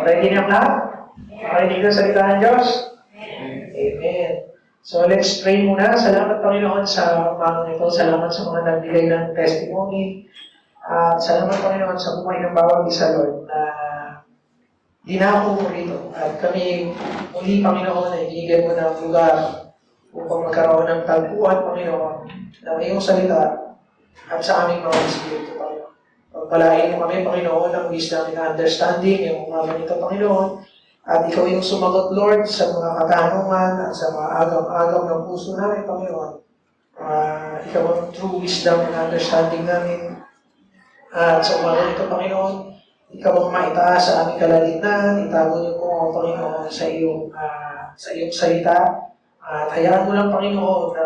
Ready na lahat? Ready na salita ng Diyos? Amen. So let's pray muna. Salamat Panginoon sa umagang ito. Salamat sa mga nagbigay ng testimony. At salamat Panginoon sa buhay ng bawat isa, Lord, na dinako mo rito. At kami muli, Panginoon, ay binigyan mo ng lugar upang magkaroon ng tagpuan, Panginoon, ng iyong salita at sa aming mga espiritu, Panginoon. Pagpalain mo kami, Panginoon, ang wisdom and understanding, yung umagang ito, Panginoon. At ikaw yung sumagot, Lord, sa mga katanungan at sa mga agam-agam ng puso namin, Panginoon. Ikaw ang true wisdom and understanding namin. At sa umagang ito, Panginoon, ikaw ang maitaas sa aming kalalitan. Itago niyo po, Panginoon, sa iyong salita. At hayaan mo lang, Panginoon, na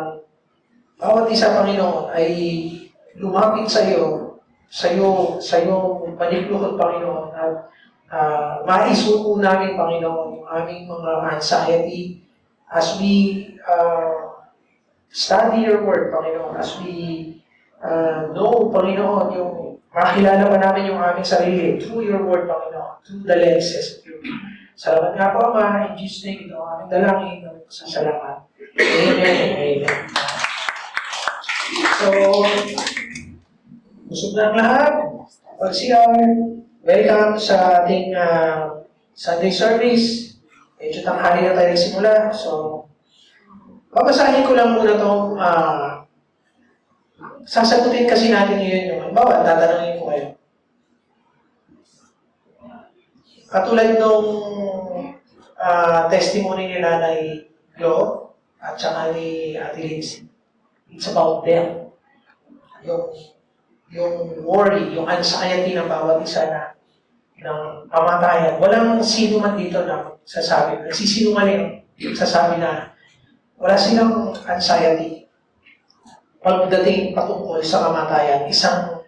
bawat isa, Panginoon, ay lumapit sa iyong panikluhod, Panginoon, at maisuko namin, Panginoon, yung aming mga anxiety as we study your word, Panginoon, as we know, Panginoon, yung makilala pa namin yung aming sarili through your word, Panginoon, through the lenses of your word. Salamat nga po, Ama, in Jesus' name, ito ang aming dalangin, namin po sa salamat. Amen and amen. So, busog na ang lahat. Pag-CR, welcome sa ating Sunday service. Medyo tanghali na tayo nagsimula. So, babasahin ko lang muna itong sasagutin kasi natin ngayon yung halimbawa, tatanungin ko kayo. Katulad nung testimony ni Nanay Glo at saka ni Ate Lindsay. It's about them. Yung worry, yung anxiety ng bawat isa na ng pamatayan. Walang sino man dito na sasabi, nagsisinungaling sasabi na wala silang anxiety pagdating patungkol sa kamatayan. Isang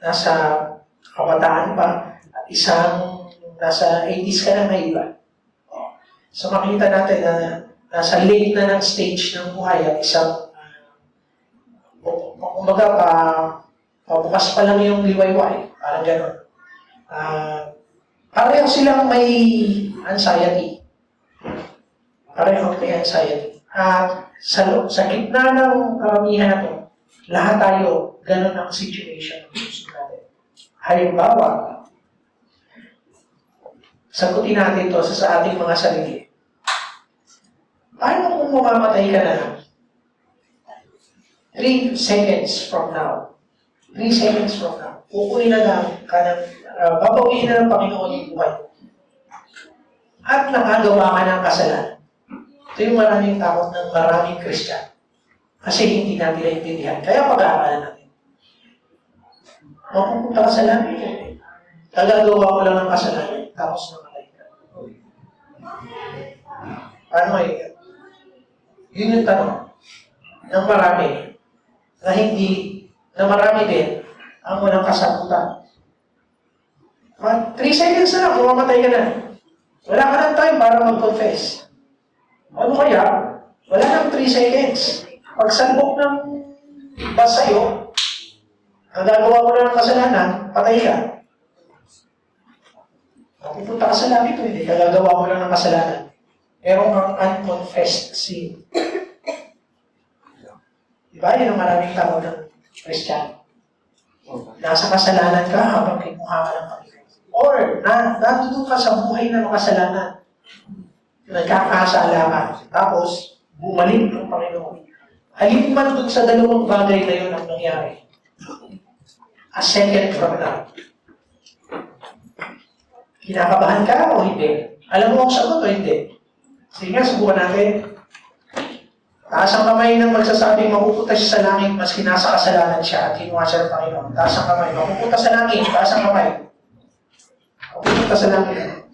nasa kabataan pa at isang nasa 80s ka na iba. So makita natin na nasa late na ng stage ng buhay at isang kumbaga pabukas pa lang yung liwayway. Parang gano'n. Pareho silang may anxiety. Pareho may anxiety. At sa gitna ng karamihan na ito, lahat tayo, gano'n ang situation ng puso natin. Halimbawa, sagutin natin ito sa ating mga sarili. Paano kung mamamatay ka na 3 seconds from now? 3 seconds from now. Kukunin na lang ka ng, babawiin na ng Panginoon yung buhay. At nakagawa ka ng kasalanan. Ito yung maraming takot ng maraming Christian. Kasi hindi natin naintindihan. Kaya pag-aaralan natin. Mapupunta ka sa langit. Kagagawa mo lang ng kasalanan. Tapos namatay ka. Paano ngayon? Yun yung tanong ng marami na marami din ang walang kasagutan. 3 seconds na lang, mamamatay ka na. Wala ka ng time para mag-confess. Ano kaya? Wala nang 3 seconds. Pag salbok ng bus sa'yo, ang gagawa mo na ng kasalanan, patay ka. Pupunta ka sa langit, hindi ka gagawa mo lang ng kasalanan. Pero ang unconfessed sin. Diba? Yan ang maraming tao ng Christian. Nasa kasalanan ka habang kinuha ka ng Panginoon. Or, natuto ka sa buhay na makasalanan. Nagkakasala ka. Tapos, bumalik ng Panginoon. Halip man dun sa dalawang bagay na yun ang nangyari. A second from now. Kinakabahan ka o hindi? Alam mo ang sagot o hindi? Sige nga, subukan natin. Taas ang kamay ng magsasabing mapupunta siya sa langit maski nasa kasalanan siya at kinuha siya ng Panginoon. Taas ang kamay. Mapupunta sa langit. Taas ang kamay. Mapupunta sa langit.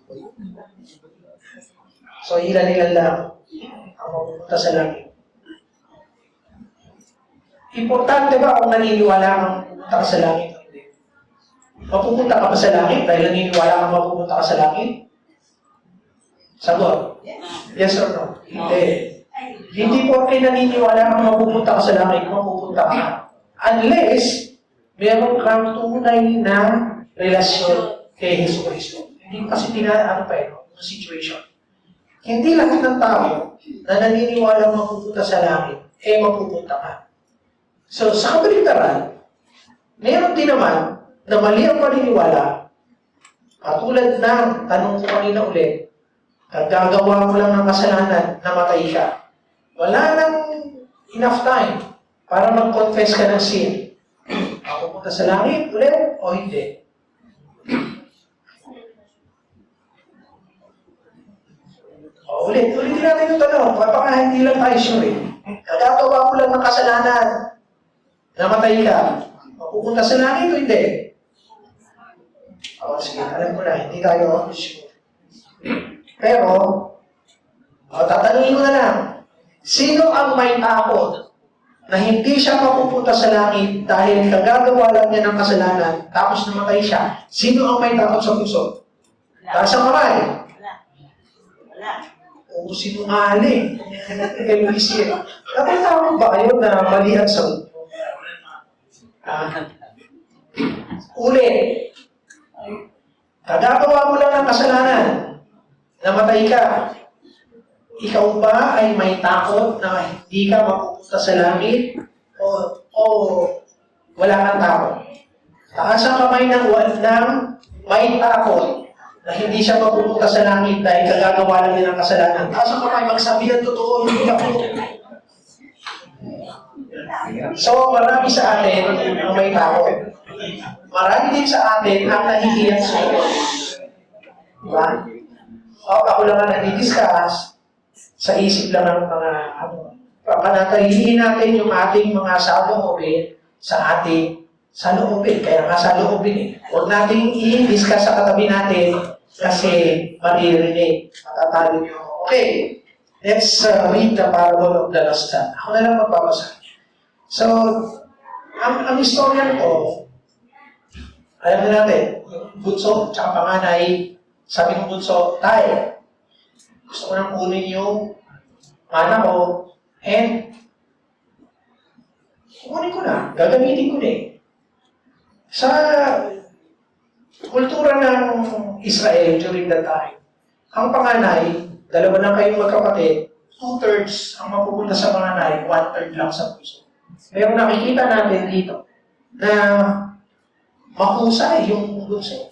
So, ilan-ilan lang ang mapupunta sa langit. Importante ba kung naniniwala kang pupunta ka sa langit o hindi? Mapupunta ka pa sa langit dahil naniniwala kang mapupunta ka sa langit? Sagot? Yes or no? Hindi. Hindi po kayo naniniwala kang mapupunta ka sa langit, mapupunta ka. Unless, meron kang tunay na relasyon kay Jesu Cristo. Hindi kasi yung situation. Hindi lahat ng tao na naniniwala mapupunta sa langit, mapupunta ka. So, sa kabaligtaran, meron din naman na mali ang paniniwala, katulad ng tanong ko kanina ulit, pag gagawa mo lang ng kasalanan, namatay ka. Wala nang enough time para mag-confess ka ng sin. Mapupunta sa langit ulit o hindi? Ulitin natin yung tanong, baka hindi lang tayo sure eh. Nagagawa mo lang ng kasalanan, namatay ka, mapupunta sa langit o hindi? Sige, alam ko na, hindi tayo sure. Pero, tatanungin ko na lang, sino ang may takot na hindi siya mapupunta sa langit dahil kagagawa lang niya ng kasalanan, tapos namatay siya? Sino ang may takot sa puso? Taas ang kamay. Wala. O sinungaling. Kayo isip. Natatawag ba kayo na mali ang sagot? Ulit. Kagagawa mo lang ng kasalanan. Namatay ka. Ikaw ba ay may takot na hindi ka mapupunta sa langit? O wala kang takot? Taas ang kamay ng may takot na hindi siya mapupunta sa langit dahil kagagawa lang niya ng kasalanan. Taas ang kamay, magsabi ng totoo, hindi ako. So, marami sa atin ang may takot. Marami din sa atin ang nahihiyan sa ito. Diba? Ako lang ang nag-discuss, sa isip lang ng mga panatahiliin natin yung ating mga saloobin sa ating saloobin. Kaya nga saloobin eh. Huwag nating i-discuss sa katabi natin kasi maririnig. Matatalo nyo. Okay. Let's read the parable of the lost son. Ako na lang magbabasa. So, ang istorya ko, alam na natin, yung bunso, tsaka panganay, sabi ng bunso, tay, gusto ko nang kunin yung mana ko, and kunin ko na, gagamitin ko na eh. Sa kultura ng Israel during that time, ang panganay, dalawa na kayong magkapatid, 2/3 ang mapupunta sa panganay, 1/3 lang sa puso. Pero nakikita natin dito na mahusay yung bunso.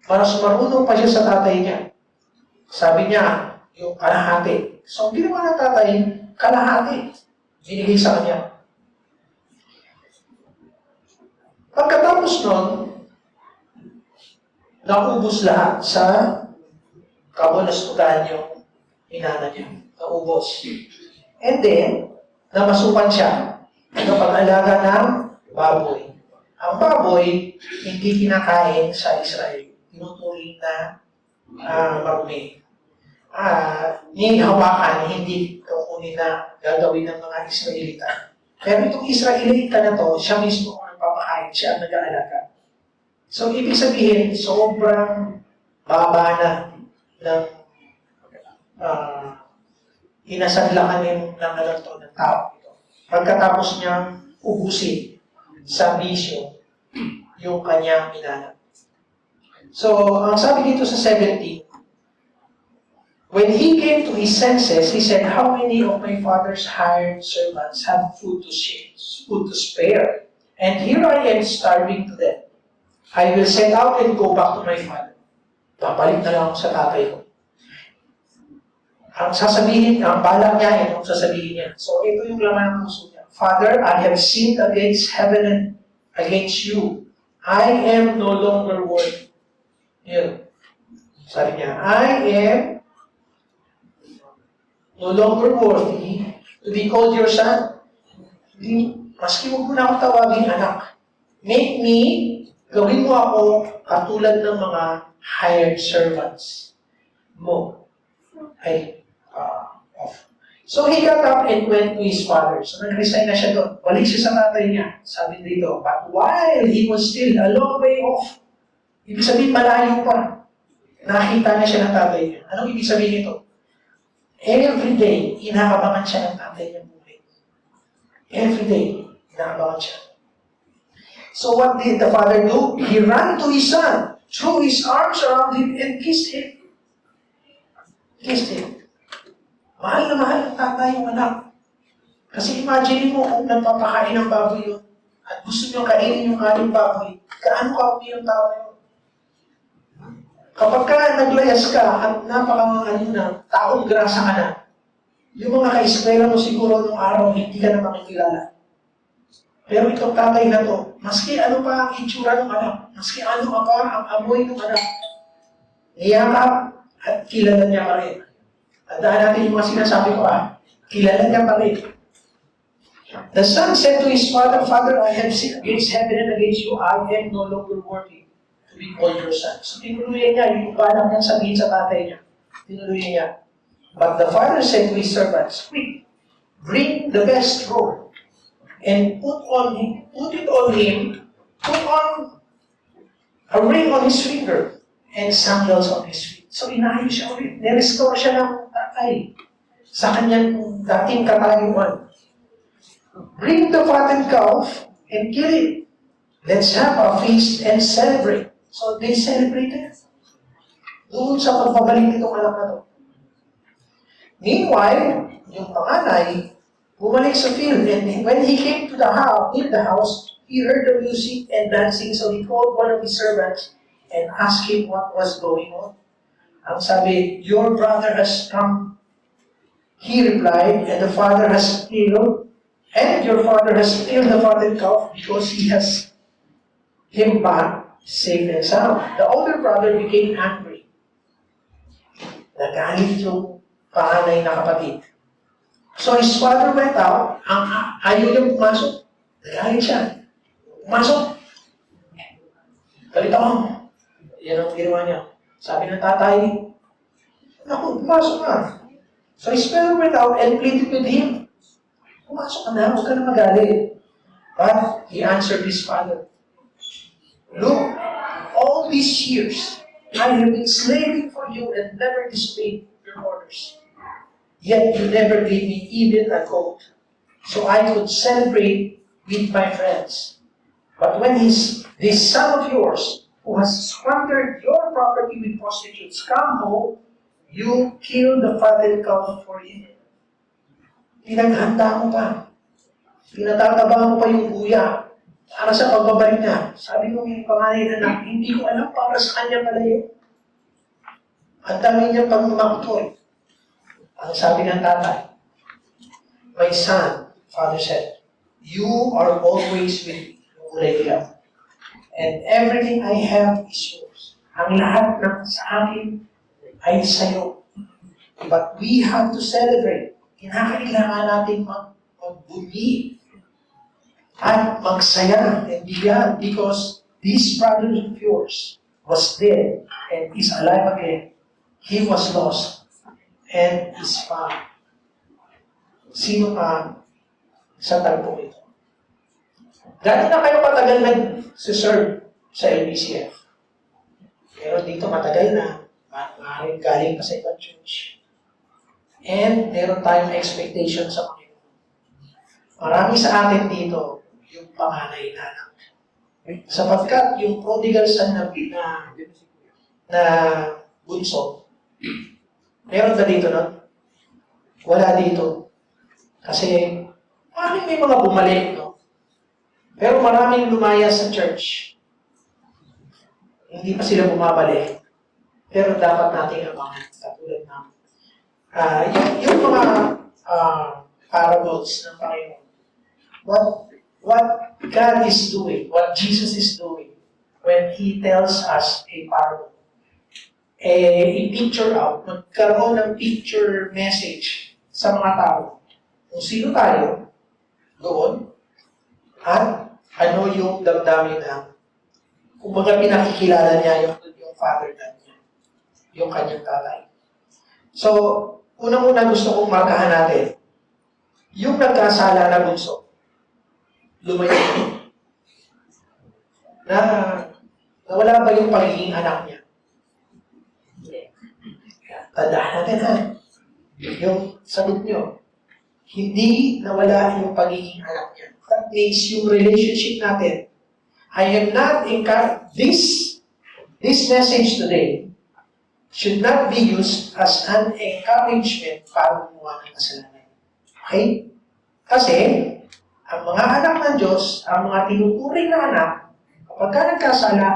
Mas marunong pa siya sa tatay niya. Sabi niya, yung kalahati. So, ginawa ng tatay, kalahati. Binigay sa kanya. Pagkatapos nun, naubos lahat sa kabulustugan yung inana niya. Naubos. And then, namasukan siya sa pag-alaga ng baboy. Ang baboy, hindi kinakain sa Israel. Tinuturing na marumi. Hawakan, hindi kukunin na gagawin ng mga Israelita. Pero itong Israelita na to, siya mismo ang nagpapakain, siya ang nag-aalaga. So, ibig sabihin, sobrang baba na ng inasadlakan ng tao. Pagkatapos niyang ubusin sa bisyo yung kanyang inana. So, ang sabi dito sa 17, when he came to his senses, he said, how many of my father's hired servants have food to spare? And here I am starving to death. I will set out and go back to my father. Papalit na lang ako sa tatay ko. Ang balak niya, yung sasabihin niya. So, ito yung laman ng puso niya. Father, I have sinned against heaven and against you. I am no longer worthy. Yun. Sabi niya, I am no longer worthy to be called your son. Maski huwag mo na akong tawagin anak. Make me, gawin mo ako katulad ng mga hired servants mo. So he got up and went to his father. So nag-resign na siya doon. Balik siya sa tatay niya. Sabi dito, but while he was still a long way off, ibig sabihin malayo pa, nakita na siya ng tatay niya. Anong ibig sabihin ito? Every day, inaabangan siya ng tatay niya muli. Every day, inaabangan siya. So what did the father do? He ran to his son threw his arms around him and kissed him. Kissed him. Mahal na mahal ng tatay yung anak. Kasi imagine mo kung nagpapakain ng baboy yun at gusto nyo kainin yung kaning baboy, gaano kaumi yung tao yun? Kapag ka naglayas ka at taong grasa ka na, yung mga ka-eskwela mo siguro nung araw, hindi ka na makikilala. Pero itong tatay na to, maski ano pa ang itsura ng anak, maski ano pa ang amoy ng anak, niyakap at kilala niya pa rin. Tandaan natin yung mga sinasabi ko kilala niya pa rin. The son said to his father, Father, I have sinned against heaven and against you. I am no longer worthy to be called your son. So tinuluyan niya, yung balak niyang sabihin sa tatay niya. Tinuluyan niya. But the father said to his servants, Quick, bring the best robe and put it on him, put on a ring on his finger and sandals on his feet. So inayos siya ulit. Nirestore siya ng tatay sa kanyang dating katayuan. Bring the fattened calf and kill it. Let's have a feast and celebrate. So they celebrated. Doon sa pagbabalik nitong anak na to. Meanwhile, yung panganay, bumalik sa field, and when he came to the house, he heard the music and dancing, so he called one of his servants and asked him what was going on. Ang sabi, your brother has come. He replied, and your father has killed the fattened calf because he has him back safe and sound. The older brother became angry. Nagalit yung panganay na kapatid. So his father went out, ayaw niyang pumasok. Nagalit siya. Pumasok. Galit ako. Yan ang ginawa niya. Sabi ng tatay, naku, pumasok na. So his father went out and pleaded with him. Pumasok ka na, huwag ka na magalit. But he answered his father, Look, all these years, I have been slaving for you and never disobeyed your orders. Yet you never gave me even a goat, so I could celebrate with my friends. But when this son of yours, who has squandered your property with prostitutes, come home, you kill the fatted calf for him. Pinaghanda mo pa. Pinatataba mo pa yung kuya para sa pagbabalik niya. Sabi ko yung panganay na anak, hindi ko alam para sa kanya pala yun. Ang dami niya pang makutoy. Ang sabi ng tatay, My son, father said, you are always with me, and everything I have is yours. Ang lahat ng sa akin ay sa'yo. But we have to celebrate. Kinakailangan natin magbunyi at magsaya and beyond because this brother of yours was dead and is alive again. He was lost and is found. Sino ka sa tagpo ito? Gano'n na kayo katagal nag-serve sa LBCF? Pero dito matagal na, maaaring galing pa sa ibang church. And meron tayong expectation sa Panginoon. Marami sa atin dito, yung panganay na anak. Sapagkat yung prodigal son na bunso, meron ba dito nun? Wala dito. Kasi maraming may mga bumalik, no? Pero maraming lumaya sa church. Hindi pa sila bumabalik. Pero dapat nating abangan, katulad namin. Yung mga parables ng Panginoon, what God is doing, what Jesus is doing, when He tells us a parable, i-picture out, magkaroon ng picture message sa mga tao. Kung sino tayo, doon, at ano yung damdamin na, kumbaga pinakikilala niya yung father niya, yung kanyang tatay. So, unang-una gusto kong markahan natin, yung nagkasala na bunso, lumayo. Nawala ba yung pagiging anak niya? Tandaan natin ha. Yung sagot nyo, hindi nawala yung pagiging anak niya. That means yung relationship natin, I am not encouraged. This this message today should not be used as an encouragement para gumawa ng kasalanan. Okay? Kasi, ang mga anak ng Diyos, ang mga tinuturing na anak, kapag ka nagkasala,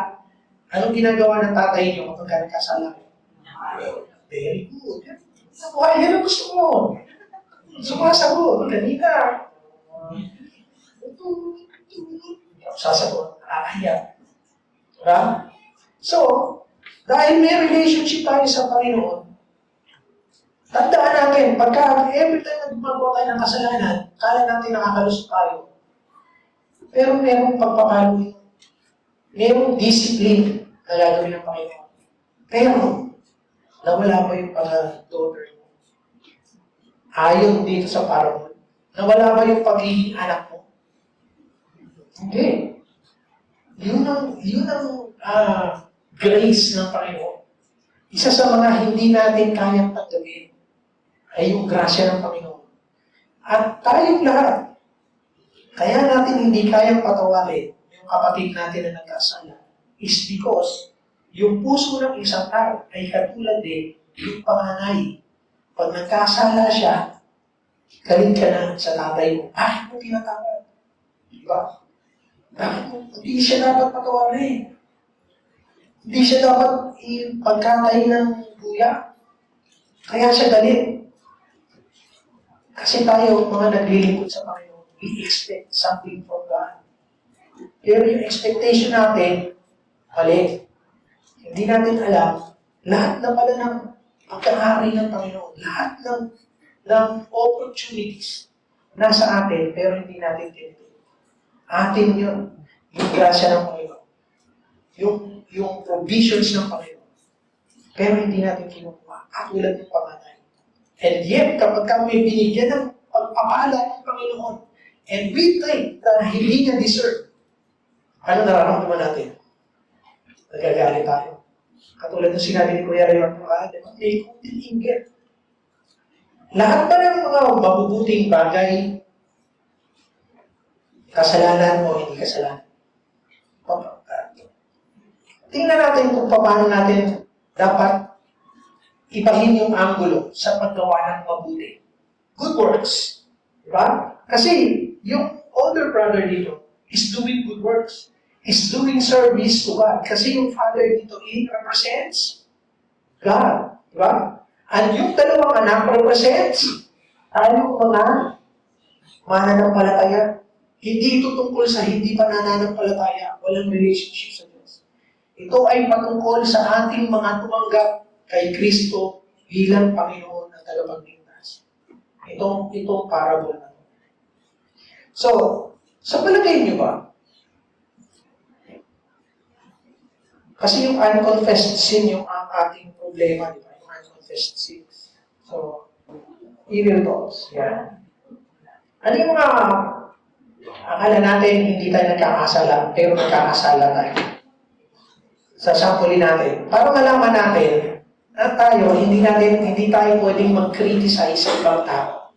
anong ginagawa ng tatay niyo kapag ka nagkasala? Very good. Nakuha, yan ang gusto mo. Sumasagot. Kanina. Sasagot. Nakakahiya. Diba? So, dahil may relationship tayo sa Panginoon, tandaan natin, pagka every time na gumagawa tayo ng kasalanan, kala natin nakakalusot tayo. Pero merong pagpapalo yun. Merong discipline na gagawin ng Panginoon. Pero, nawala ba yung pag-daughter mo? Ayon dito sa parable. Nawala ba yung pagiging anak mo? Hindi. Yun ang grace ng Panginoon. Isa sa mga hindi natin kayang tanggapin ay yung grasya ng Panginoon. At tayong lahat, kaya natin hindi kayang patawarin yung kapatid natin na nagkasala is because yung puso ng isang tao ay katulad din yung panganay. Pag nagkasala siya, galit ka na sa tatay mo. Bakit mo tinatawad? Diba? Bakit mo? Hindi siya dapat patawarin. Hindi siya dapat ipagkatay ng buya. Kaya siya galit. Kasi tayo, mga naglilingkod sa Panginoon, we expect something from God. Pero yung expectation natin, mali. Hindi natin alam, lahat na pala ng pagkakari ng Panginoon, lahat ng opportunities nasa atin, pero hindi natin tinitin. Atin yun, yung grasya ng Panginoon. Yung provisions ng Panginoon. Pero hindi natin kinukuha, katulad ng panganay. And yet, kapag kami binigyan ng pagpapala ng Panginoon, and we think na hindi niya deserve, ano nararamdaman natin? Nagagalit tayo. Katulad ng sinabi ni Kuya Rayon, may kunting inggit. Lahat ba ng mga mabubuting bagay, kasalanan o hindi kasalanan? Tingnan natin kung paano natin dapat ibahin yung angulo sa paggawa ng mabuti. Good works. Diba? Kasi yung older brother dito is doing good works. Is doing service to God. Kasi yung father dito, he represents God. Diba? At yung dalawang anak represents tayong mga mananampalataya. Hindi ito tungkol sa hindi pa nananampalataya. Walang relationship sa Diyos. Ito ay patungkol sa ating mga tumanggap kay Kristo bilang Panginoon at tagapagligtas. Itong parable na ito. So, sa palagay niyo ba, kasi yung unconfessed sin yung ang ating problema, di ba? Yung unconfessed sins. So, evil thoughts. Yan. Ano yung mga akala natin hindi tayo nagkakasala, pero nagkakasala tayo? Sasampulin natin. Para malaman natin na tayo, hindi tayo pwedeng mag-criticize sa ibang tao.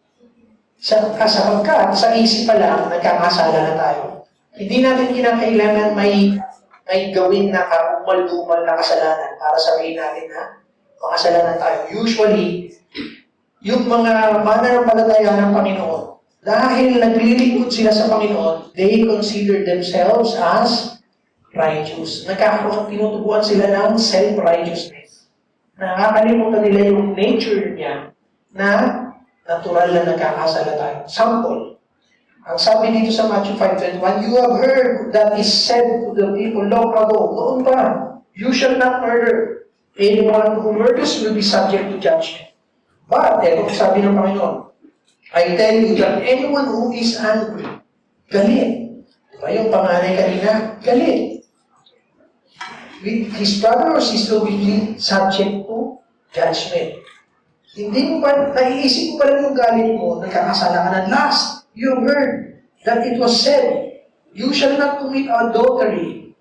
Sapagkat sa isip pa lang, nagkakasala na tayo. Hindi natin kinakailangan may gawin na karumal-dumal na kasalanan para sabihin natin na makasalanan tayo. Usually, yung mga mananampalataya ng Panginoon, dahil naglilingkod sila sa Panginoon, they consider themselves as righteous. Tinutubuan sila ng self-righteousness. Nakakalimutan nila yung nature niya na natural na nagkakasala tayo. Sample. Ang sabi dito sa Matthew 5:21, you have heard that is said to the people long ago. Noon pa, you shall not murder. Anyone who murders will be subject to judgment. But, eto sabi ng Panginoon, I tell you that anyone who is angry, galit. Diba yung panganay kanina? Galit. With his brother or sister will be subject to judgment. Hindi mo ba, naiisip mo pa rin yung galit mo, nagkakasala ka na. Last, you have heard that it was said, you shall not commit adultery.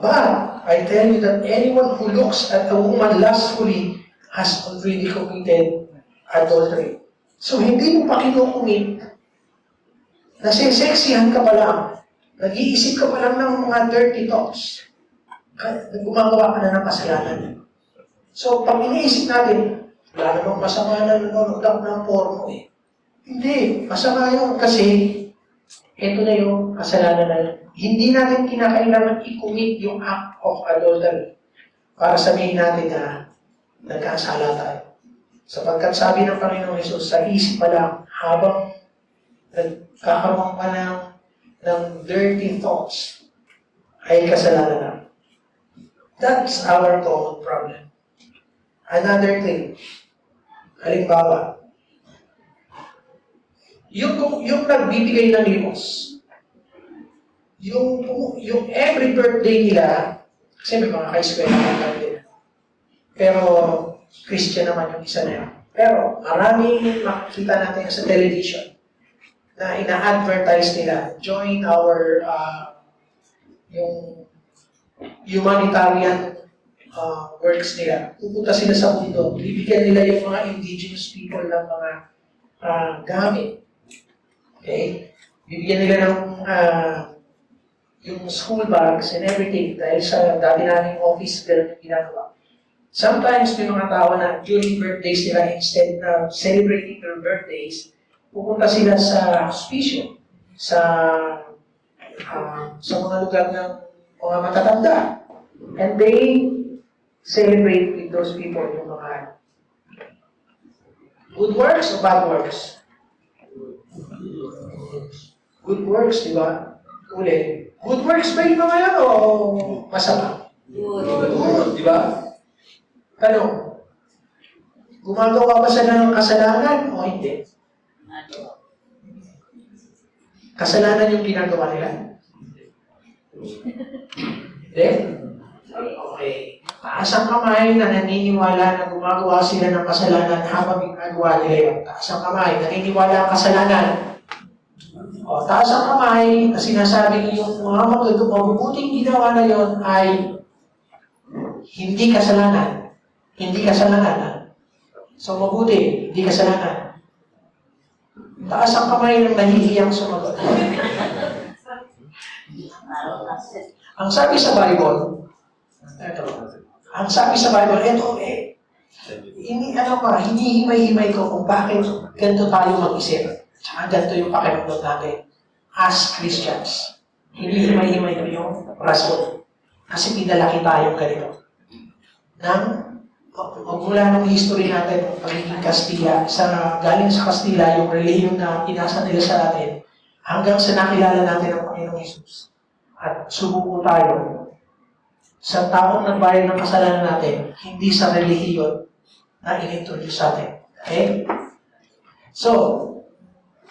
But, I tell you that anyone who looks at a woman lustfully has already committed adultery. So, hindi mo pa kinukumit. Nasiseksihan ka pa lang. Nag-iisip ka pa lang ng mga dirty talks. gumagawa ka na ng kasalanan. So, pag iniisip natin, wala namang masama na nanonood ako ng porno eh. Hindi, masama yun kasi ito na yung kasalanan na yun. Hindi natin kinakailangan i-commit yung act of adultery para sabihin natin na nagkasala tayo. Sapagkat sabi ng Panginoong Hesus, sa isip pa lang, habang nagkakaroon ka ng dirty thoughts, ay kasalanan na. That's our common problem. Another thing, halimbawa, yung nagbibigay ng limos, yung every birthday nila, kasi may mga ka-eskwela naman din. Pero, Christian naman yung isa na yun. Pero, maraming makikita natin sa television na ina-advertise nila, join our, yung humanitarian works nila. Pupunta sila sa mundo, bibigyan nila yung mga indigenous people ng mga gamit. Okay? Bibigyan nila ng yung school bags and everything dahil sa dati naming office, ganun yung ginagawa. Sometimes may mga tao na during birthdays nila, instead na celebrating their birthdays, pupunta sila sa hospicio, sa mga lugar ng mga matatanda. And they celebrate with those people yung mga good works o bad works? Good works, di ba? Uli. Good works ba yung mga yan o masama? Good, di ba? Ano? Gumagawa ba sila ng kasalanan o hindi? Kasalanan yung ginagawa nila? Hindi? Okay. Taas ang kamay na naniniwala na gumagawa sila ng kasalanan habang ginagawa nila yun. Taas ang kamay, naniniwala ang kasalanan. O, taas ang kamay na sinasabi yung mga mabubuting ginawa na yon ay hindi kasalanan. Hindi kasalanan. So, mabuti, hindi kasalanan. Taas ang kamay ng nahihiyang sumagot. Ang sabi sa Bible, ang sabi sa Bible, hindi himay-himay ko kung bakit ganito tayo mag-isip. Tsaka ganito yung pakiramdam natin as Christians. Hindi himay-himay ko yung rason. Kasi pinalaki tayong ganito. Magmula ng history natin, pagiging Kastila, galing sa Kastila, yung relihiyon na pinasa nila sa atin, hanggang sa nakilala natin ang Panginoong Hesus. At subuko tayo sa taong nagbayad ng kasalanan natin, hindi sa relihiyon na inintroduce sa atin. Okay? So,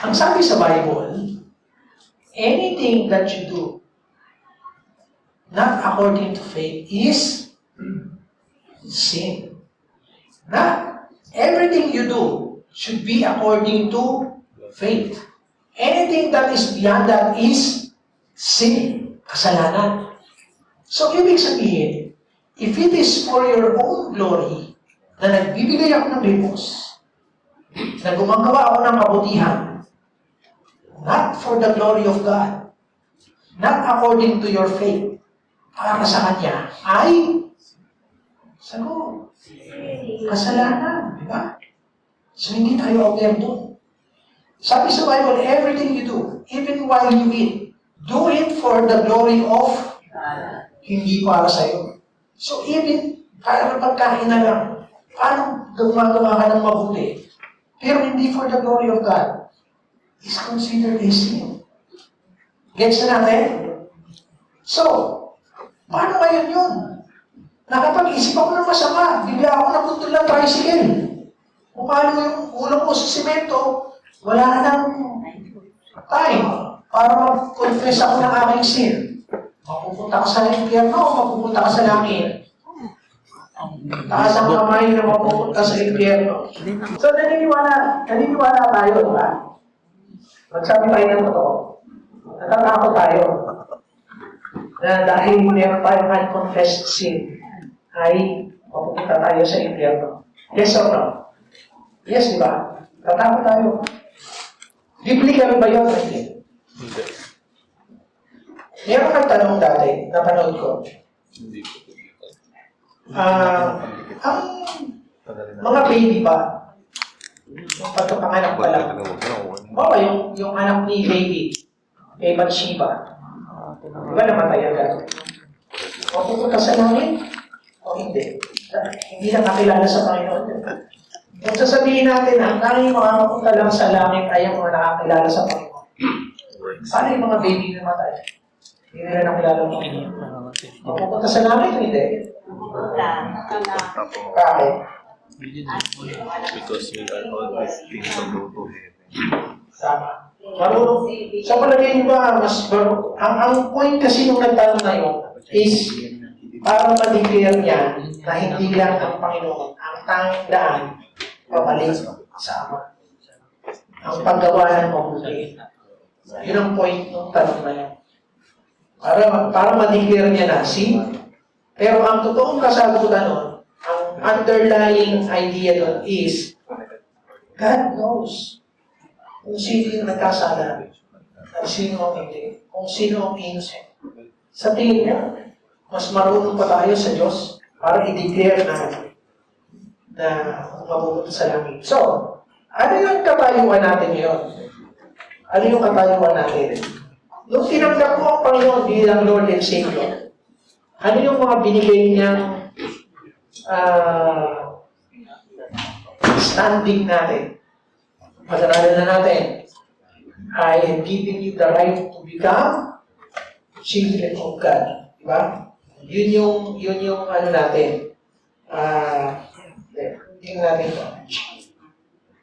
ang sabi sa Bible, anything that you do not according to faith is sin. Not everything you do should be according to faith. Anything that is beyond that is sin, kasalanan. So, ibig sabihin, if it is for your own glory, na nagbibigay ako ng limos, na gumagawa ako ng kabutihan, not for the glory of God, not according to your faith, para sa Kanya, ay sagot. Kasalanan, di ba? So, hindi tayo aware doon. Sabi sa Bible, everything you do, even while you eat, do it for the glory of hindi para sa'yo. So, even, kaya ng pagkain na lang, paano gumagawa ka ng mabuti, pero hindi for the glory of God, is considered a sin. Gets na natin? So, paano ngayon yun? Nakapag-isip ako ng masama, bigla ako napuntol ng tricycle. Kung paano yung ulo ko sa simento, wala nang time para mag-confess ako ng aking sin. Mapupunta ka sa impyerno o mapupunta ka sa langit? Taas ang kamay na mapupunta sa impyerno. So, naniniwala tayo, di ba? Magsabi tayo ng totoo. Natatakot tayo. Na dahil meron tayong unconfessed sin, ay mapupunta tayo sa impyerno. Yes or no? Yes, di ba? Tatakot tayo. Biblical ba yun? Hindi. Meron kang tanong dati, napanood ko. Ang mga baby ba, yung pagkapanganak pa lang, yung anak ni David, kay Bathsheba, di ba namatay agad? O pupunta sa langit? O hindi? Hindi na nakilala sa Panginoon yun. Kung sasabihin natin, ang tanging makakapunta lang sa langit ay ang mga nakakilala sa Panginoon. Paano yung mga baby na namatay? Hindi nila nakilala ang Panginoon. O pupunta sa langit o hindi? Wala. Bakit? Because we are always things to go to heaven. Tama. Marunong. Sa palagay niyo ba, ang point kasi nung nagtanong na yun is para ma-declare niya na hindi lang ang Panginoon ang tanging daan pabalik sa Ama. Ang paggawa ng mabuti. Yun ang point ng tanong na yun. Para ma-declare niya na, see? Pero ang totoong kasagutan nun, ang underlying idea doon is, God knows kung sino yung nagkasala at sino ang hindi, kung sino ang innocent. Sa tingin niya, mas marunong pa tayo sa Diyos para i-declare na mapupunta sa langit. So, ano yung katayuan natin ngayon? Ano yung katayuan natin? Nung tinanggap mo ang Panginoon bilang Lord and Savior, ano yung mga binigay niyang standing natin? Pag-aralan na natin. I am giving you the right to become children of God. Diba? Yun yung ano natin. Tingnan natin ito.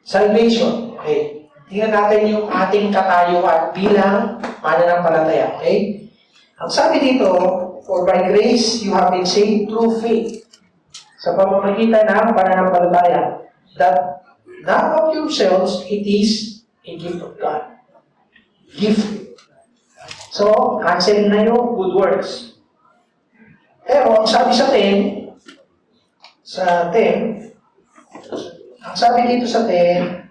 Salvation. Okay. Tingnan natin yung ating katayuan bilang mananampalataya. Okay? Ang sabi dito, for by grace you have been saved through faith. Sa pamamagitan ng pananampalataya. That not of yourselves, it is a gift of God. Gift. So, cancel na yung good works. Pero, ang sabi sa 10, ang sabi dito sa 10,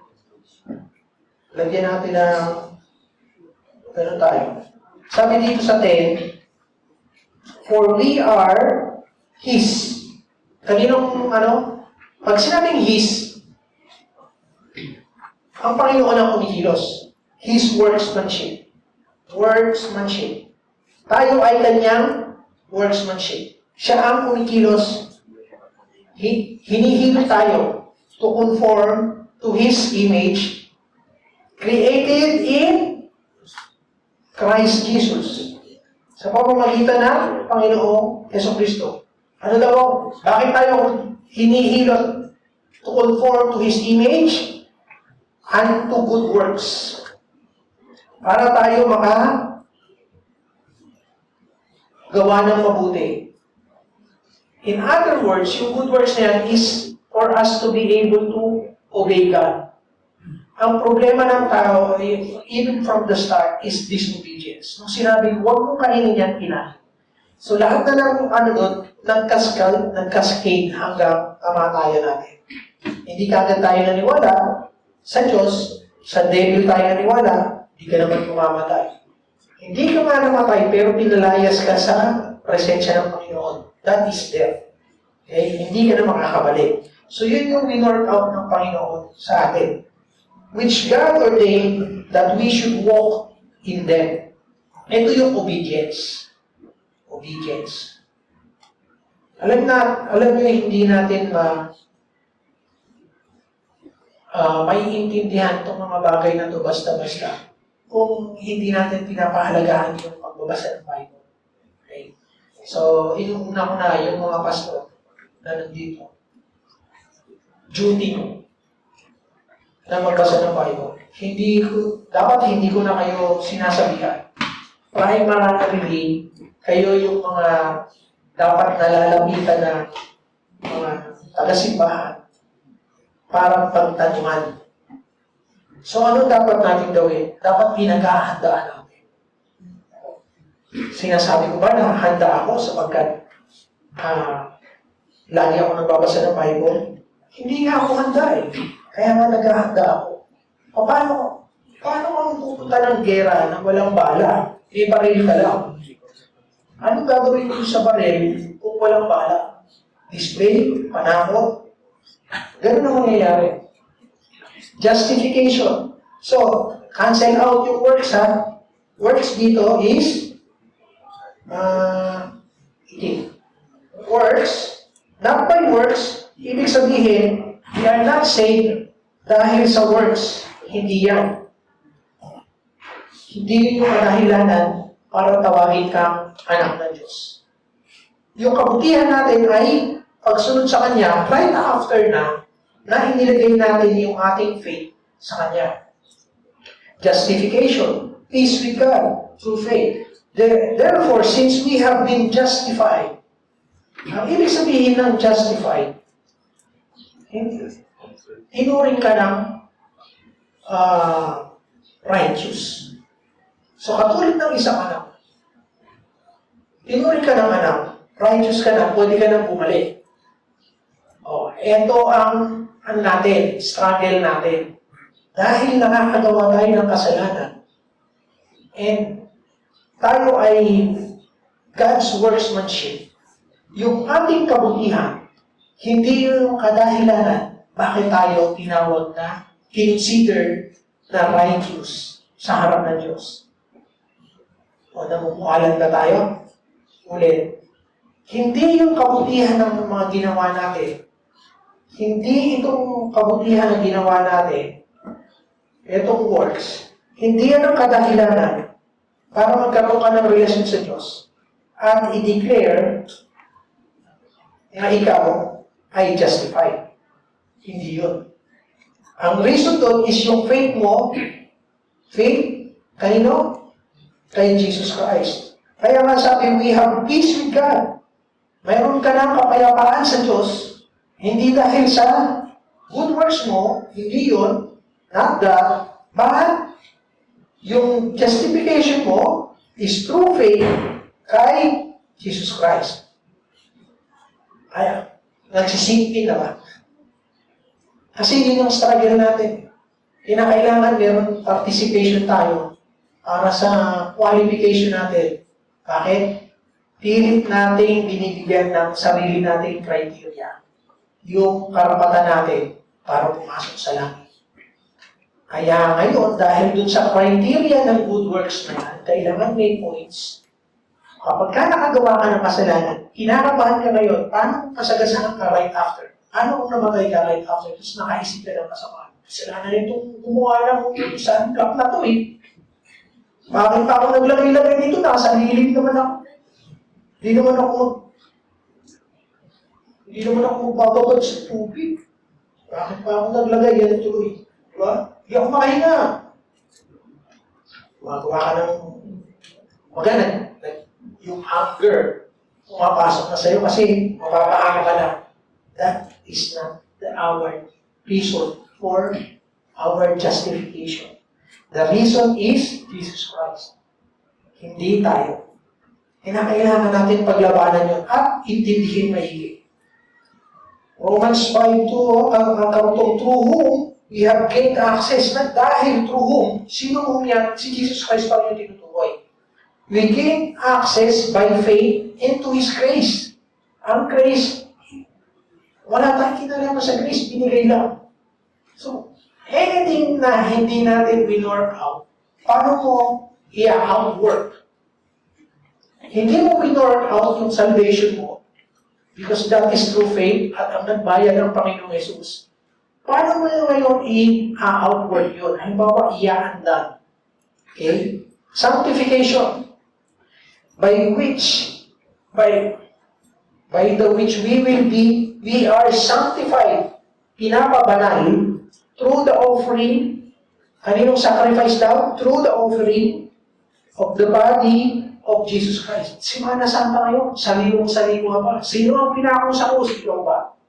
lagyan natin ng, pero tayo. Sabi dito sa 10, for we are His. Kaninong, pag sinabing His, ang Panginoon ang kumikilos. His workmanship. Workmanship. Tayo ay kanyang workmanship. Siya ang kumikilos. Hinihilo tayo to conform to His image, created in Christ Jesus. Sa pamamagitan ng Panginoong Jesucristo. Ano daw? Bakit tayo hinihilo to conform to His image? And to good works. Para tayo gawa ng mabuti. In other words, yung good works na yan is for us to be able to obey God. Ang problema ng tao, even from the start, is disobedience. Nung sinabi, huwag mong kainin yan, kinain. So lahat na ng nagkascade hanggang kamatayan natin. Hindi kagad tayo naniwala sa Diyos, sa devil tayo naniwala, hindi ka naman mamamatay. Hindi ka nga namatay, pero pinalayas ka sa presensya ng Panginoon. That is death. Okay? Hindi ka na makakabalik. So yun yung winord out ng Panginoon sa atin. Which God ordained that we should walk in them. Ito yung obedience. Obedience. Alam nyo, hindi natin maiintindihan itong mga bagay na ito basta-basta kung hindi natin pinapahalagahan yung pagbabasa ng Bible. Okay? So, yung una-una, yung mga pastor na nandito, duty mo na magbasa ng Bible. Dapat hindi ko na kayo sinasabihan. Primarily, kayo yung mga dapat nalalapitan na mga taga-simbahan para pagtanungan. So ano dapat natin gawin? Dapat pinag-ahandaan natin. Sinasabi ko ba na handa ako sapagkat lagi ako nagbabasa ng Bible? Hindi nga ako handa eh. Kaya nga naghahanda ako. Paano kung pupunta ng gera na walang bala? Iparil ka lang. Anong gagawin mo sa baril kung walang bala? Display, panakot. Ganun ang mangyayari. Justification. So, cancel out yung works ha. Works dito is works, not by works, ibig sabihin, we are not saved dahil sa works. Hindi yan. Hindi yung kadahilanan para tawagin kang anak ng Diyos. Yung kabutihan natin ay pagsunod sa Kanya right after na inilagay natin yung ating faith sa Kanya. Justification, peace with God through faith. Therefore, since we have been justified, ang ibig sabihin ng justified, tinuring ka ng righteous. So, katulad ng isang anak, tinuring ka ng anak, righteous ka na, pwede ka nang bumalik. Ito ang natin, struggle natin. Dahil nakakagawa tayo ng kasalanan. And tayo ay God's workmanship. Yung ating kabutihan, hindi yung kadahilanan bakit tayo tinawag na, consider na righteous sa harap ng Diyos. O namumualan na tayo? Ulit. Hindi yung kabutihan ng mga ginawa natin. Hindi itong kabutihan na ginawa natin. Itong works. Hindi yan ang kadahilanan para magkaroon ka ng relasyon sa Diyos at i-declare na ikaw ay justified. Hindi yun. Ang reason doon is yung faith mo, faith, kanino? Kay Jesus Christ. Kaya nga sabi, we have peace with God. Mayroon ka ng kapayapaan sa Diyos, hindi dahil sa good works mo, hindi yun, not that, but yung justification mo is through faith kay Jesus Christ. Kaya, nagsisingpin na ba? Kasi yun yung struggle natin. Kinakailangan meron participation tayo para sa qualification natin. Bakit? Pilit nating binibigyan ng sarili nating criteria. Yung karapatan natin para pumasok sa langit. Kaya ngayon, dahil dun sa criteria ng good works na yan, kailangan may points. Kapag ka nakagawa ka ng kasalanan, kinakabahan ka ngayon, paano kung kasagasahan ka right after? Paano kung namatay ka right after? Tapos nakaisip ka ng kasamaan. Kasalanan itong gumawa ng isang cup na to eh. Bakit pa ako naglagay-lagay dito? Nasa lilim naman ako. Hindi naman ako magbababad sa tubig. Bakit pa ako naglagay yan tuloy? Diba? Hindi ako makahinga. Magawa ka ng magana. Yung anger, pumapasok na sa'yo kasi mapapahanga ka na. That is not our reason for our justification. The reason is Jesus Christ. Hindi tayo. Kailangan natin paglabanan yun at intindihin maigi. Romans 5:2, ang karutong through whom we have gained access. Na dahil through whom, sino whom yan? Si Jesus Christ pa yung tinutukoy. We gain access by faith into His grace. Ang grace, wala tayong kinalaman sa grace, binigay lang. So, anything na hindi natin winor out, paano mo i-outwork? Hindi mo winor out yung salvation mo because that is through faith at ang nagbayad ng Panginoong Jesus. Paano mo ngayon i-outwork yun? Halimbawa, i-aandan. Okay? Sanctification. By the which we are sanctified, pinapabanal, through the offering, kaninong sacrifice daw? Through the offering of the body of Jesus Christ. Semana Santa ngayon, sariwang-sariwa pa. Sino ang pinako sa krus? Ikaw ba?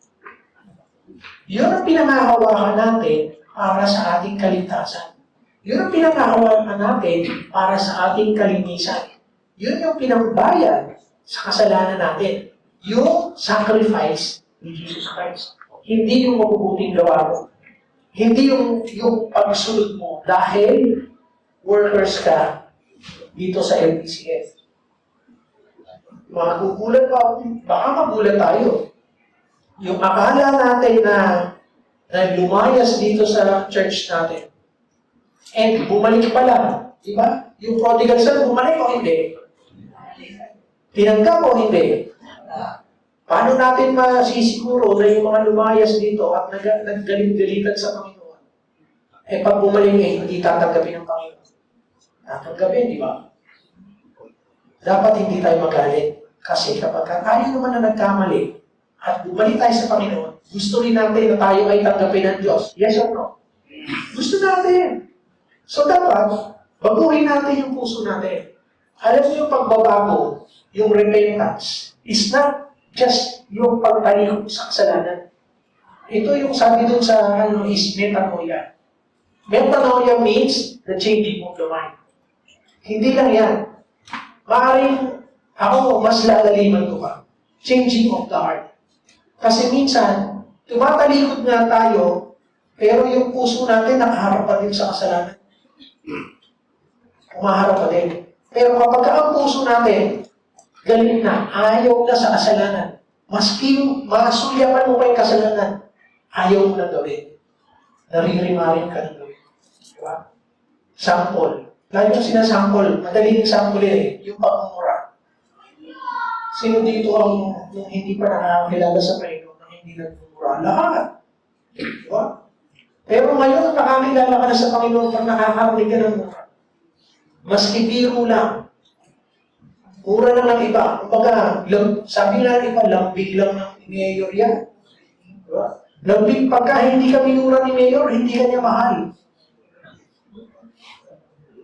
Yun ang pinangahawakan natin para sa ating kaligtasan. Yun ang pinangahawakan natin para sa ating kalinisan. Yun yung pinambayad sa kasalanan natin. Yung sacrifice ni Jesus Christ. Hindi yung mabubuting gawa mo. Hindi yung pagsunod mo dahil workers ka dito sa LPCF. Magugulat pa, baka magulat tayo. Yung akala natin na lumayas dito sa church natin, and bumalik pala, di ba? Yung prodigal son, bumalik o hindi? Tinanggap o hindi? Paano natin masisiguro na yung mga lumayas dito at naggalit-galitan sa Panginoon? Eh pag bumalik hindi tatanggapin ng Panginoon. Tatanggapin, di ba? Dapat hindi tayo magalit. Kasi kapag tayo naman na nagkamali at bumalik tayo sa Panginoon, gusto rin natin na tayo ay tanggapin ng Diyos. Yes or no? Gusto natin. So dapat, baguhin natin yung puso natin. Alam niyo yung pagbabago, yung repentance, is not just yung pagtalikod sa kasalanan. Ito yung sabi dun sa is metanoia. Metanoia means the changing of the mind. Hindi lang yan. Maaaring ako mas lalaliman ko pa. Changing of the heart. Kasi minsan, tumatalikod nga tayo, pero yung puso natin nakaharap pa din sa kasalanan. Umaharap pa din. Pero kapag ang puso natin, galing na, ayaw na sa kasalanan. Maski masulyapan mo pa yung kasalanan, ayaw mo na gawin. Naririmarin ka na gawin. Diba? Sample. Lagi yung sinasample, madaling sample eh, yung pagmumura. Sino dito ang yung hindi pa nakakilala sa Panginoon na hindi nagmumura? Lahat. Diba? Pero ngayon, nakakilala ka na sa Panginoon pag nakakarinig ka ng mura. Maski biro lang. Mura lang ng iba. Kumbaga, sabi nga ng iba, lambing lang ng mayor yan. Diba? Lambing pagka hindi ka minura ni mayor, hindi ka niya mahal.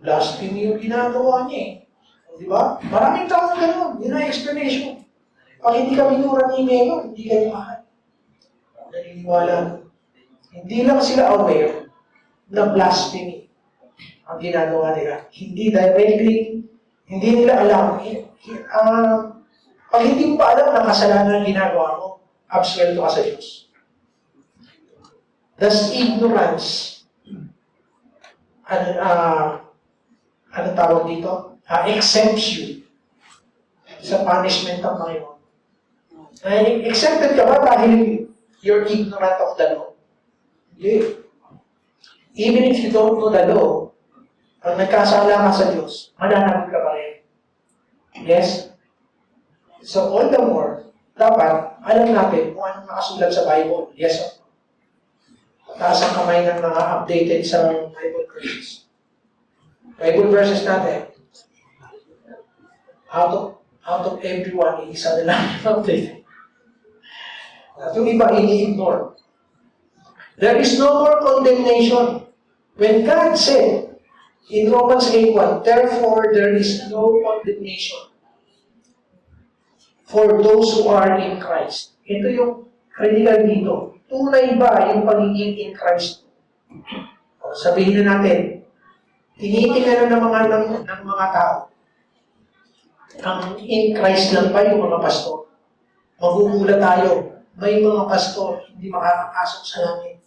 Blasphemy yung ginagawa niya eh. Diba? Maraming tao na gano'n. Yun ang explanation. Pag hindi ka minura ni mayor, hindi ka niya mahal. Naniniwala. Hindi lang sila aware na blasphemy ang ginagawa nila. Hindi directly, hindi nila alam. Pag hindi mo pa alam na kasalanan ang ginagawa mo, absuelto ka sa Diyos. Thus, ignorance, ano tawag dito? Exempts you sa punishment ng Panginoon. Exempted ka ba dahil you're ignorant of the law? Hindi. Even if you don't know the law, pag nagkasala ka sa Diyos, mananagot ka pa rin. Yes? So all the more, dapat alam natin kung anong nakasulat sa Bible. Yes or no? Taas ang kamay ng mga updated sa Bible verses. Bible verses natin. Out of everyone, isa na lang updated. At yung iba, ini-ignore. There is no more condemnation. When God said in Romans 8:1, therefore there is no condemnation for those who are in Christ. Ito yung critical dito. Tunay ba yung pagiging in Christ? Sabihin na natin, tinitingnan ng mga tao. Ang in Christ lang ba yung mga pastor? Magugulat tayo. May mga pastor hindi makakapasok sa langit.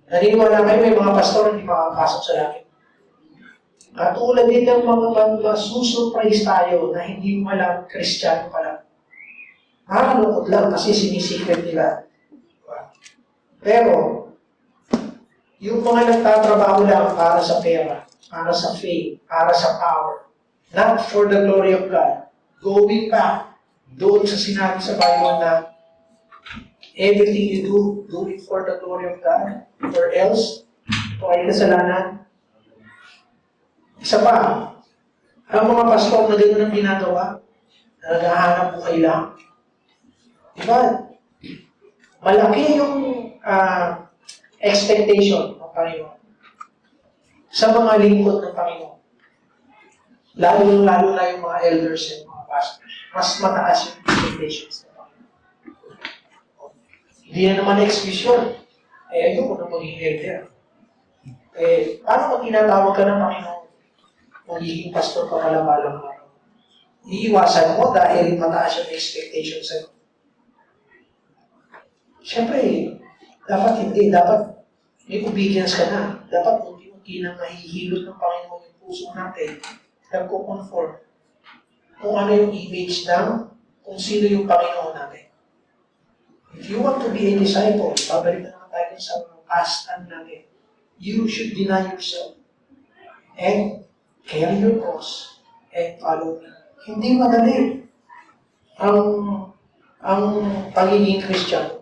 Naniniwala kayo may mga pastor hindi makakapasok sa langit. Katulad din ng mga masusurprise tayo na hindi mo alam Kristiyano pala. Nakakalungkot lang kasi sinisikret nila. Pero, yung mga nagtatrabaho lang para sa pera, para sa fame, para sa power, not for the glory of God, going back doon sa sinabi sa Bible na everything you do it for the glory of God, or else, ito ay kasalanan. Isa pa, ang mga pastor na gano'n ang ginagawa, na naghahanap buhay lang. Diba? Malaki yung expectation ng Panginoon sa mga lingkod ng Panginoon. Lalo na yung mga elders and mga pastors. Mas mataas yung expectations ng Panginoon. Hindi na naman excuse yun. Ayoko na maging elder. Paano pag tinatawag ka ng Panginoon? Magiging pastor ka pala balang araw. Iiwasan mo dahil mataas yung expectation sa'yo. Siyempre, dapat hindi. Dapat may obedience ka na. Dapat unti-unti nang nahihilot ng Panginoon yung puso natin. Nagko-conform. kung ano yung image ng kung sino yung Panginoon natin. If you want to be a disciple, babalik na naman tayo sa past natin, you should deny yourself and carry your cross and follow me. Hindi madali ang pagiging Christian.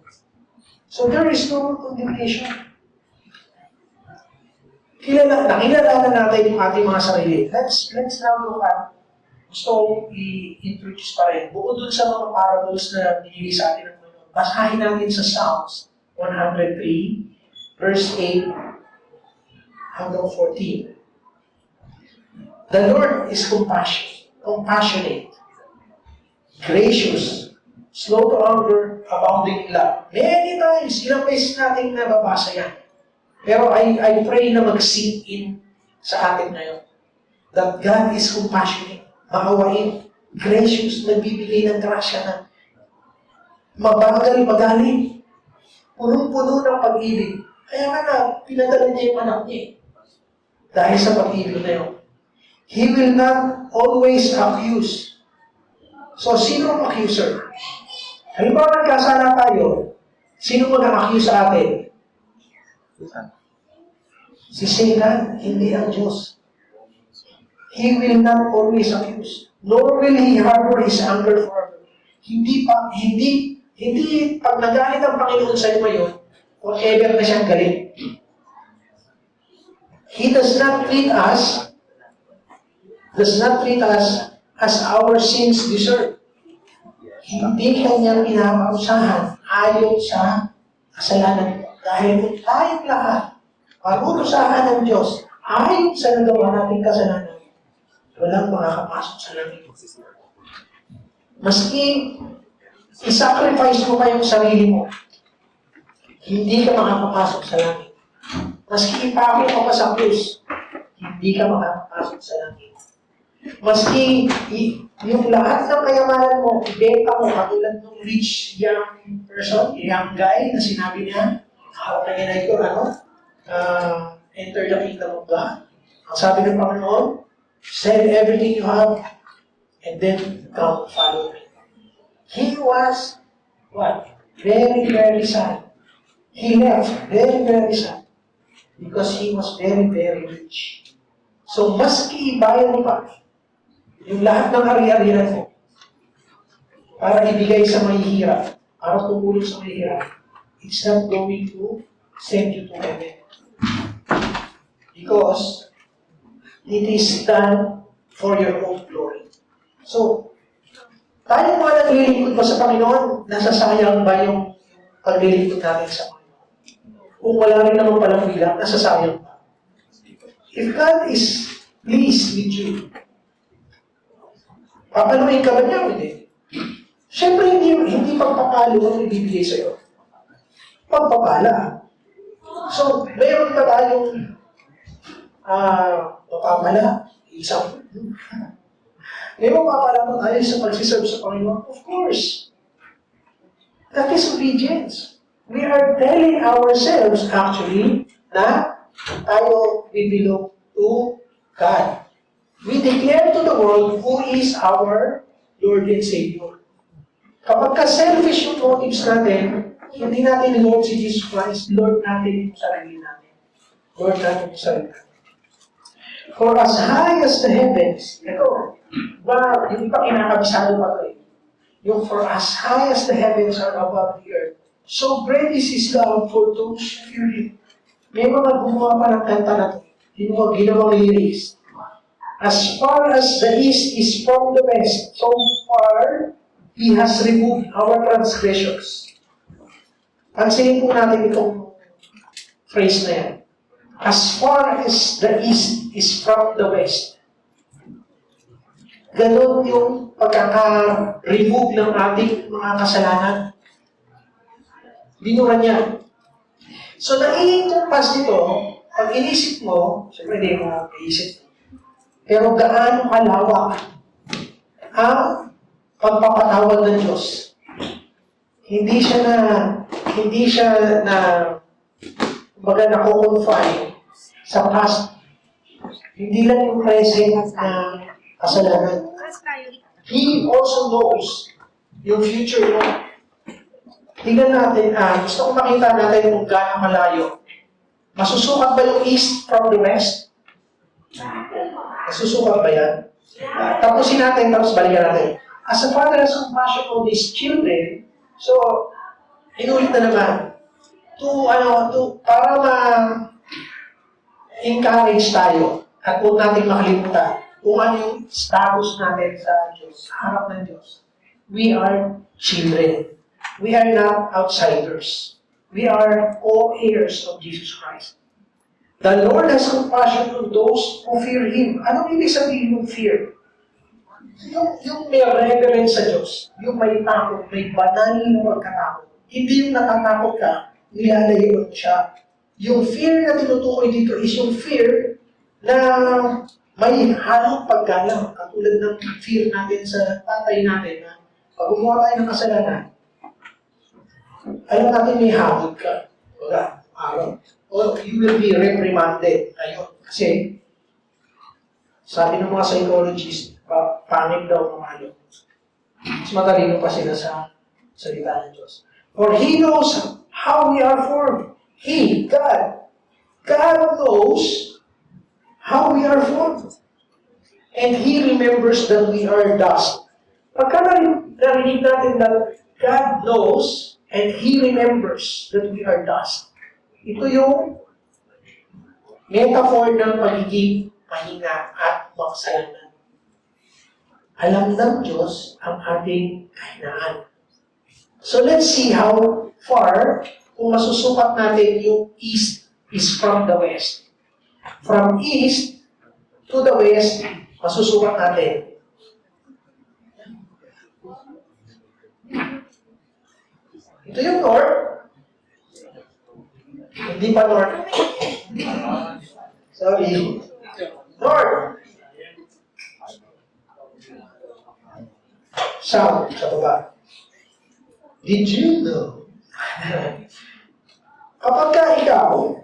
So there is no condemnation. Nakilala natin yung ating mga sarili. Let's now look at, gusto kong i-introduce pa rin. Bukod dun sa mga parables na binigay sa atin ng Panginoon, basahin natin sa Psalms 103, verse 8 hanggang 14. The Lord is compassionate, gracious, slow to anger, abounding in love. Many times, ilang beses natin nababasa yan. Pero I pray na mag-sink in sa atin ngayon. That God is compassionate, maawain, gracious, nagbibigay ng grasya na mabagal, magaling, punong-puno ng pag-ibig. Kaya nga na, pinadala niya yung anak niya. Dahil sa pag-ibig na yun. He will not always accuse. So, sino ang accuser? Halimbawa, nagkasala tayo. Sino mag-accuse sa atin? Si Satan, hindi ang Diyos. He will not always accuse. Nor will he harbor his anger forever. Hindi pag nagalit ang Panginoon sa iyo ngayon, forever na siyang galit. He does not treat us as our sins deserve. Hindi kanyang pinapausahan ayon sa kasalanan. Dahil kung tayong lahat parurusahan ng Diyos ayon sa nagawa nating kasalanan, walang makakapasok sa langit. Maski i-sacrifice mo pa yung sarili mo, hindi ka makakapasok sa langit. Maski ipako ka pa sa krus, hindi ka makakapasok sa langit. Maski yung lahat ng kayamanan mo, ibenta mo, katulad ng rich young person, young guy na sinabi niya, how can I go, enter the kingdom of God. Ang sabi ng Panginoon, sell everything you have and then come follow me. He was, what? Very, very sad. He left very, very sad because he was very, very rich. So, maski ibayad mo pa yung lahat ng ari-arian mo para ibigay sa mahihirap, para tumulong sa mahihirap, it's not going to send you to heaven. Because it is done for your own glory. So, tayo mga naglilingkod ba sa Panginoon, nasasayang ba yung paglilingkod natin sa Panginoon? Kung wala rin naman palang bilang, nasasayang ba? If God is pleased with you, papaluin ka ba niya? Hindi. Siyempre, hindi pagpapalo ang ibibigay sa'yo. Pagpapala. So, mayroon pa tayong papapala. Isang. May mapapala pa tayo sa pagsiserve sa Panginoon? Of course. That is obedience. We are telling ourselves, actually, na tayo belong to God. We declare to the world who is our Lord and Savior. Kapag ka-selfish yung motives natin, hindi natin Lord si Jesus Christ, Lord natin yung sarili natin. Lord natin yung sarili natin. For as high as the heavens, ito, yung iba kinakabisado pa ito eh. Yung for as high as the heavens are above the earth, so great is His love for those who fear Him. May mga gumawa pa ng kanta na ito. Ginawang lyrics. As far as the east is from the west, so far He has removed our transgressions. Pansinin po natin itong phrase na yan. As far as the east is from the west. Ganon yung pagkaka-remove ng ating mga kasalanan. Binura niya. So, naiintumpas nito, pag inisip mo, siyempre hindi mo iisip, pero gaano kalawak ang pagpapatawad ng Diyos. Hindi siya na kumbaga nako-confine sa past. Hindi lang yung present na kasalanan. He also knows yung future mo. Tingnan natin, gusto ko makita natin kung gaano malayo. Masusukat ba yung east from the west? Masusukat ba yan? Tapusin natin, tapos balikan natin. As a father has compassion on his children, so, inulit na naman, para ma-encourage tayo at huwag natin makalimutan kung ano yung status natin sa Diyos, sa harap ng Diyos. We are children. We are not outsiders. We are co-heirs of Jesus Christ. The Lord has compassion on those who fear Him. Anong ibig sabihin ng fear? Yung may reverence sa Diyos, yung may takot, may banal na pagkatakot. Hindi yung natatakot ka, nilalayuan siya. Yung fear na tinutukoy dito is yung fear na may halong paggalang, katulad ng fear natin sa tatay natin na pag gumawa tayo ng kasalanan, alam natin may habog ka. Wala, araw. O you will be reprimanded. Ayun. Kasi, sabi ng mga psychologists, pangit daw ng malo. Mas matalino pa sila sa salita ng Diyos. For He knows how we are formed. He, God. God knows how we are formed. And He remembers that we are dust. Pagka narinig natin that God knows and He remembers that we are dust, ito yung metaphor ng pagiging mahina at makasalanan. Alam ng Diyos ang ating kahinaan. So let's see how far kung masusukat natin yung east is from the west. From east to the west, masusukat natin. Ito yung north. Hindi pa north. Sorry. North. South, sa baba. Did you know? Kapag ka ikaw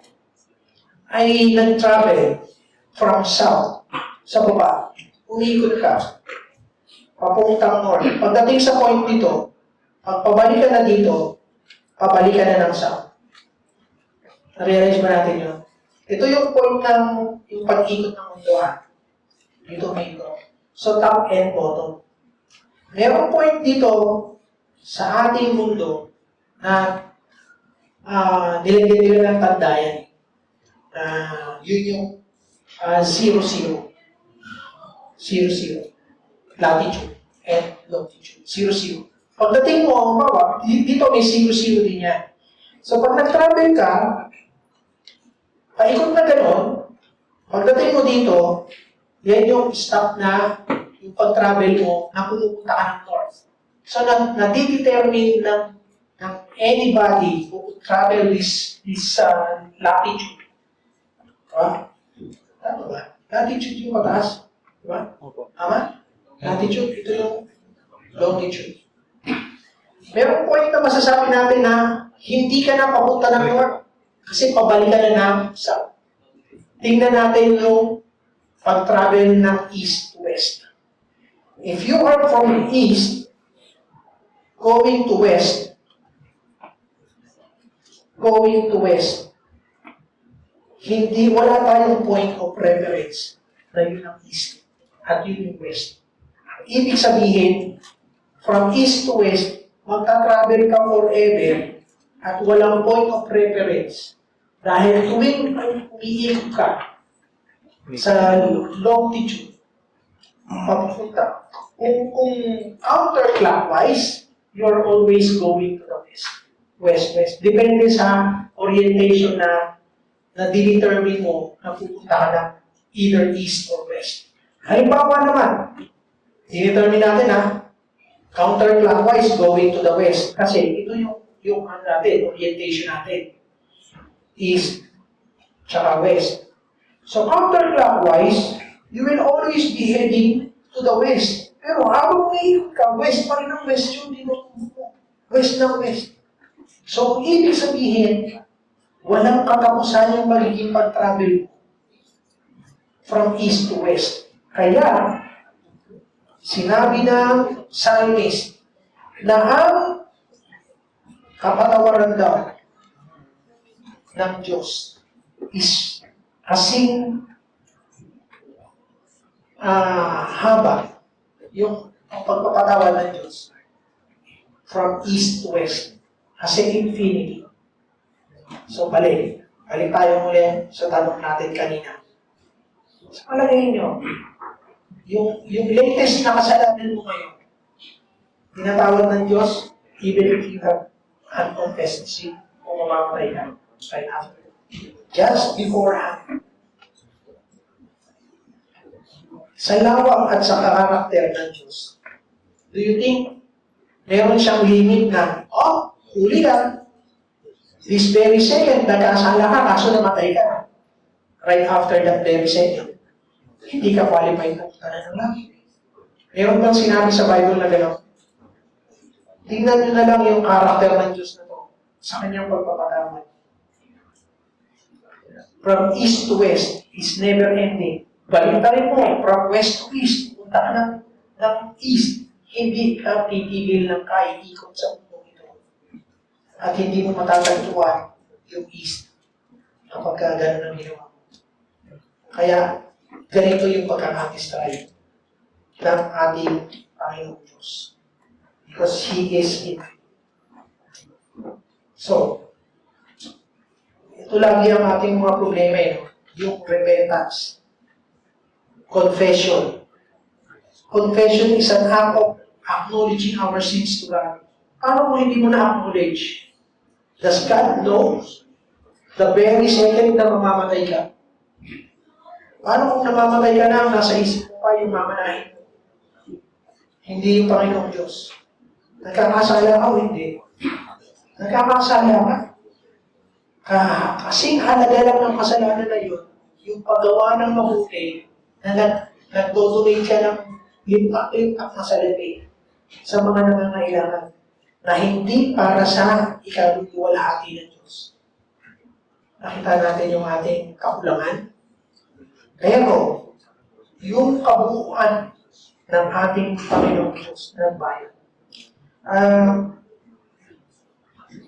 ay nag-travel from south, sa baba, umikot ka, papuntang north. Pagdating sa point dito, pag pabalik ka na dito, pabalik ka na ng south. Na-realize ba natin yun? Ito yung point ng yung pag-ikot ng mundo. Dito may ito. So top and bottom. Mayroong point dito sa ating mundo na nilagyan nila ng tandayan. Yun yung 0, 0. 0, 0. Latitude and longitude. 0, 0. Pagdating mo, dito may 0, 0 din yan. So pag nag-travel ka, paikot na gano'n, pagdating mo dito, yan yung stop na yung pag-travel mo na pumupunta ka ng north. So, nadidetermine ng anybody who could travel this latitude. Diba? Tama ba? Latitude yung mataas. Diba? Tama? Latitude, ito yung longitude. Merong point na masasabi natin na hindi ka na papunta ng north kasi pabalik ka na ng south. Tingnan natin yung pag-travel ng east to west. If you are from east, going to west, wala tayong point of reference na yun ang east at yun yung west. Ibig sabihin, from east to west, magta-travel ka forever at walang point of reference dahil tuwing umiikot ka sa longitude, papunta. Kung counterclockwise, you're always going to the west. West-west. Depende sa orientation na didetermine mo na pupunta ka ng either east or west. Halimbawa naman, didetermine natin counterclockwise going to the west. Kasi ito yung orientation natin. East, tsaka west. So counterclockwise, you will always be heading to the west. Pero habang umiikot ka, west pa rin ang west yun, west ng west. So, ibig sabihin, walang katapusan yung magiging pag-travel from east to west. Kaya, Sinabi ng psalmist na ang kapatawaran daw ng Diyos is kasing haba yung pagpapatawad ng Diyos from east to west. Kasi infinity. So, balik tayo muli sa tanong natin kanina. Sa palagay nyo, yung latest na kasalanan mo ngayon, tinatawad ng Diyos, even if you have unconfessed sin, o mamamatay ka right after. Just beforehand. Sa lawak at sa karakter ng Diyos, do you think meron siyang limit na, huli ka. This very second, nagkasala ka, kaso namatay ka. Right after that very second. Hindi ka qualified na punta ng langit. Meron bang sinabi sa Bible na gano'n? Tingnan nyo na lang yung karakter ng Diyos na to sa kanyang pagpapatawad. From east to west is never ending. Balintarin mo, from west to east, punta ka ng east. Hindi ka titigil ng kaikikot sa mundo ito. At hindi mo matatagpuan yung east kapag gano'n ang ginawa mo. Kaya, ganito yung pagkakatistride ng ating Panginoong Diyos. Because He is in. So, ito lagi ang ating mga problema yung repentance. Confession. Confession is an act of acknowledging our sins to God. Paano kung hindi mo na-acknowledge? Does God know the very second na mamamatay ka? Paano kung namamatay ka na, nasa isip mo pa yung mamanahin mo? Hindi yung Panginoong Diyos. Nagkakasala ka o hindi? Nagkakasala ka. Kasing halaga lang ng kasalanan na yun, yung paggawa ng mabuti, na nagdodonate ka ng limpak-limpak na salapi sa mga nangangailangan na hindi para sa ikaluwalhati ng Diyos. Nakita natin yung ating kakulangan. Pero, yung kabuuan ng ating Panginoong Diyos na bayan.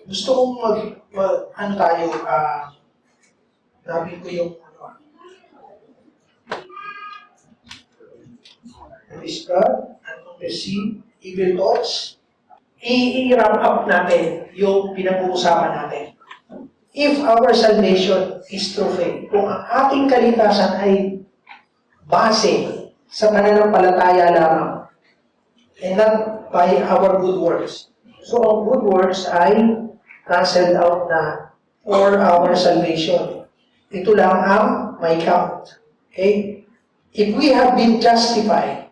Gusto kong sabi ko yung is God and perceive evil thoughts. I-wrap up natin yung pinag-uusapan natin. If our salvation is through faith, kung ang ating kaligtasan ay base sa pananampalataya lamang, and not by our good works. So, ang good works ay cancelled out na for our salvation. Ito lang ang may count. Okay? If we have been justified,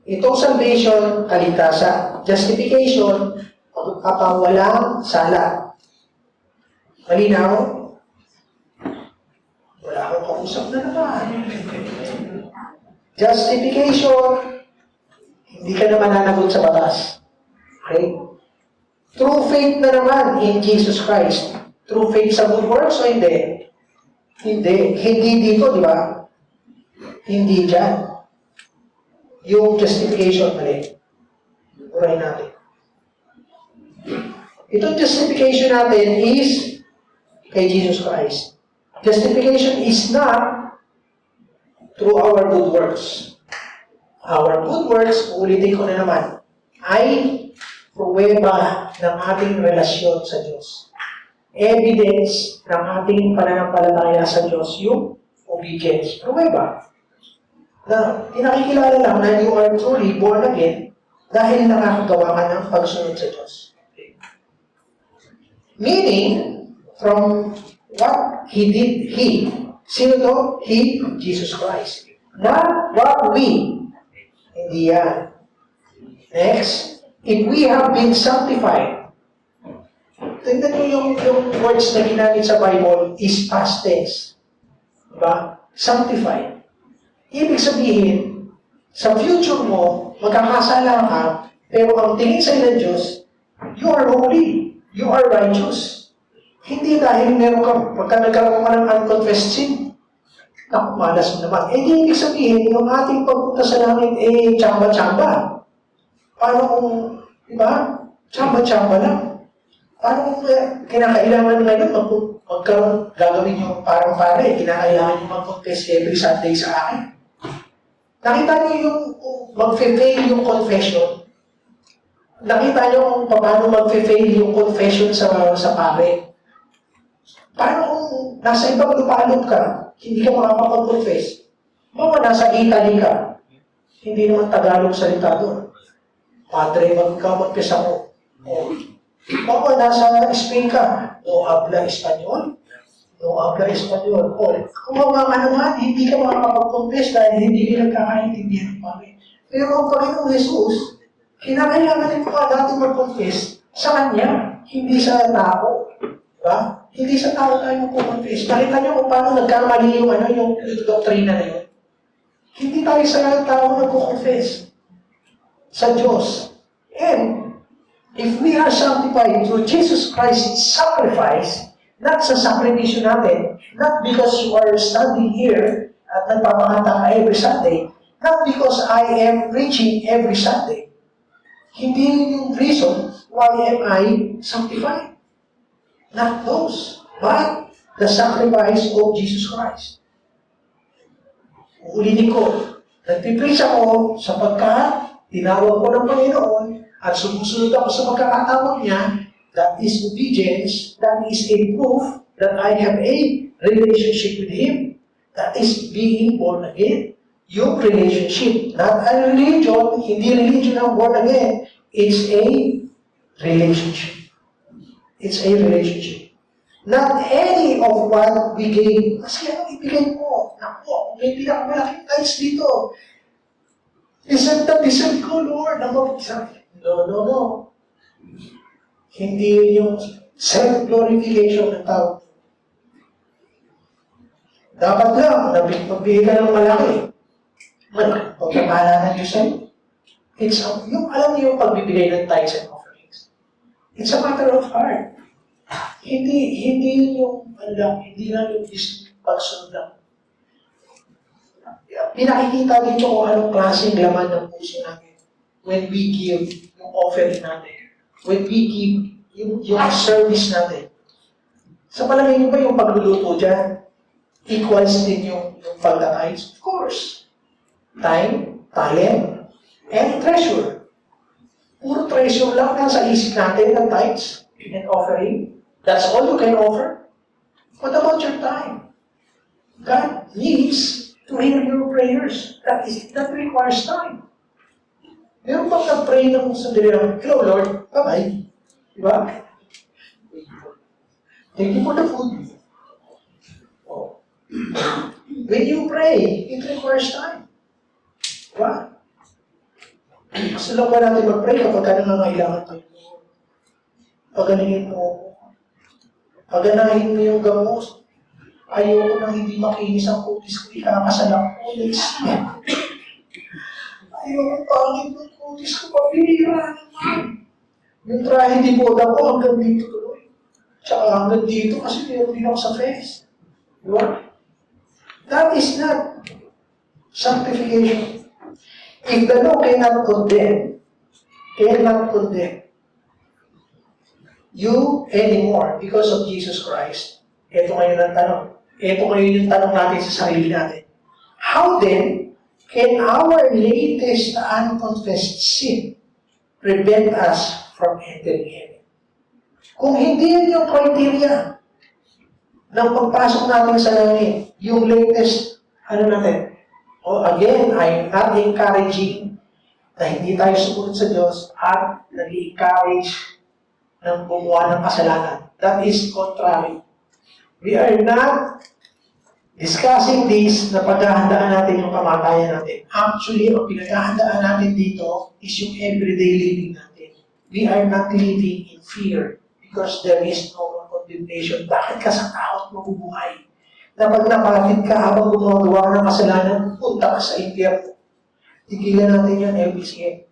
itong salvation, kaligtasan. Justification, kapag walang sala. Malinaw? Wala akong kausap na naman. Justification, hindi ka naman nanagot sa batas. Okay? True faith na naman in Jesus Christ. True faith sa good works o hindi? Hindi. Hindi dito, di ba? Hindi dyan. Yung justification, mali. Urahin natin. Itong justification natin is kay Jesus Christ. Justification is not through our good works. Our good works, ulitin ko na naman, ay pruweba ng ating relasyon sa Diyos. Evidence ng ating pananampalataya sa Diyos, yung obedience. Pruweba. Na pinakikilala lang na you are truly born again dahil nakakagawa ka ng pagsunod sa Diyos. Okay. Meaning, from what He did, sino to? He, Jesus Christ. Not what we. Hindi yan. Next, if we have been sanctified, tignan nyo yung words na ginamit sa Bible is past tense. Diba? Sanctified. Ibig sabihin, sa future mo, magkakasala ka, pero ang tingin sa'yo ng Diyos, you are holy, you are righteous. Hindi dahil meron ka, pagka nagkaroon ka ng unconfessed sin, Naku, malas mo naman. Eh, di ibig sabihin, yung ating pagpunta sa langit, tsamba-tsamba. Paano kung, di ba? Tsamba-tsamba lang. Paano kung kinakailangan ngayon magkaroon, gagawin yung parang pare, kinakailangan yung mag-confess every Sunday sa akin. Nakita niyo yung mag-fail yung confession? Nakita niyo kung paano mag-fail yung confession sa pare? Paano kung nasa ibang lupalop ka, hindi ka makakapag-confess? Bawa nasa Italy ka, hindi naman Tagalog salita doon. Padre, mag-confess ako. Bawa nasa Spain ka, no habla Espanyol. No habla Espanyol. Kung mga naman, hindi ka makakapag-confess dahil hindi ka nagkakaintindihan pa rin. Pero ang Panginoong Jesus, kinakailangan din pa natin mag-confess sa Kanya, hindi sa tao. Diba? Hindi sa tao tayo mag-confess. Nakita niyo kung paano nagkamali yung doktrina na yun. Hindi tayo sa tao nag-confess. Sa Diyos. And, if we are sanctified through Jesus Christ's sacrifice, not sa sakripisyo natin, not because you are standing here at nagpapakanta ka every Sunday, not because I am preaching every Sunday. Hindi yung reason why am I sanctified. Not those, but the sacrifice of Jesus Christ. Uulitin ko, nagpipreach ako sapagkat tinawag ko ng Panginoon at sumusunod ako sa pagkakatawag niya. That is obedience. That is a proof that I have a relationship with Him. That is being born again. Yung relationship, not a religion, hindi religion ang born again. It's a relationship. It's a relationship. Not any of what we gave. Kasi ano ibigay mo? Naku, may pinakamalaking tithes dito. Deserve ko, Lord. No. Hindi yung self-glorification ng tao. Dapat lang, magbigay ka ng malaki. Pagkakala ng Diyos sa'yo. It's yung, alam niyo yung pagbibigay ng tithes and offerings. It's a matter of heart. Hindi yung hindi lang yung pagsunod lang. Pinakikita dito kung anong klaseng laman ng puso natin when we give yung offering natin. When we give yung service natin. Sa palagay niyo ba yung pagluluto dyan, equals din yung pagtatides? Of course. Time, talent, and treasure. Puro treasure lang nasa isip natin ng tithes and offering. That's all you can offer. What about your time? God needs to hear your prayers. That requires time. Meron bang nag-pray ng sandali lang, hello Lord, bye-bye. Diba? Thank you for the food. Oh. When you pray, it requires time. Diba? Gusto lang ba natin mag-pray kapag nangangailangan tayo? Pagalingin mo ako. Paganahin mo yung gamot. Ayoko nang hindi makinis ang kutis ko, ikakasalang kutis. Ayoko pangit ng kutis ko, pabihira naman. Yung trahe di boda ko hanggang dito tuloy. Tsaka hanggang dito kasi meron din ako sa face. Diba? That is not sanctification. If the law cannot condemn you anymore because of Jesus Christ, ito ngayon ang tanong. Ito ngayon yung tanong natin sa sarili natin. How then can our latest unconfessed sin prevent us from entering heaven? Kung hindi yun yung criteria ng pagpasok natin sa langit, yung latest, natin? Again, I'm not encouraging na hindi tayo sumunod sa Diyos at nag-encourage ng gumawa ng kasalanan. That is contrary. We are not discussing this na paghahandaan natin yung kamatayan natin. Actually, ang pinaghahandaan natin dito is yung everyday living natin. We are not living in fear because there is no condemnation. Bakit ka sa takot mabubuhay? Na pag napatid ka habang gumagawa ng kasalanan, punta ka sa impyerno. Tigilan natin yan every day.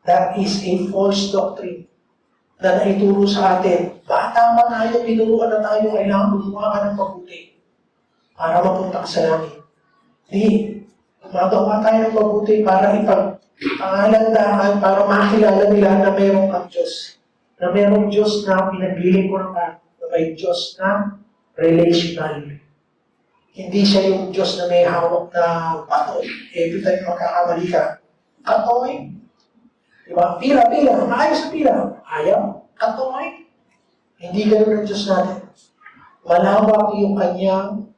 That is a false doctrine na naituro sa atin. Bata man tayo, tinuruan na tayo, kailangan gumawa ka ng mabuti para mapunta ka sa langit. Di, gumagawa tayo ng mabuti para ipagpangalandahan, para makilala nila na mayroong kang Diyos. Na mayroong Diyos na pinagbiling ko ng na may Diyos na relational. Hindi siya yung Diyos na may hawak na bato. Every time magkakamali ka, katoy. Diba? Pila, maayos na pila. Ayaw, katoy. Hindi ganun ang Diyos natin. Malawak yung kanyang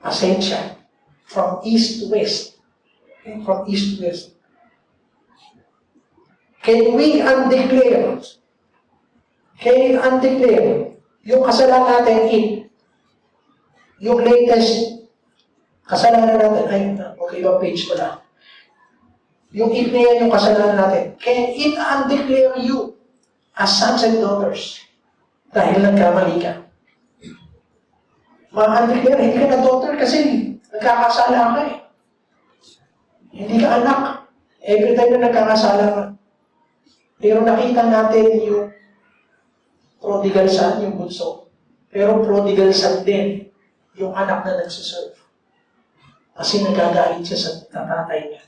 asensya. From east to west. Okay? From east to west. Can we undeclare yung kasalanan natin yung latest kasalanan natin, okay, ibang page ko lang. Yung na yan yung kasalanan natin. Can it undeclare you as sons and daughters? Dahil nagkamali ka. Ma-undeclare, hindi ka na daughter kasi nagkakasala ka eh. Hindi ka anak. Every time na nagkakasala ka. Pero nakita natin yung prodigal son, yung bunso. Pero prodigal son din, yung anak na nagsiserve. Kasi nagagalit siya sa tatay niya.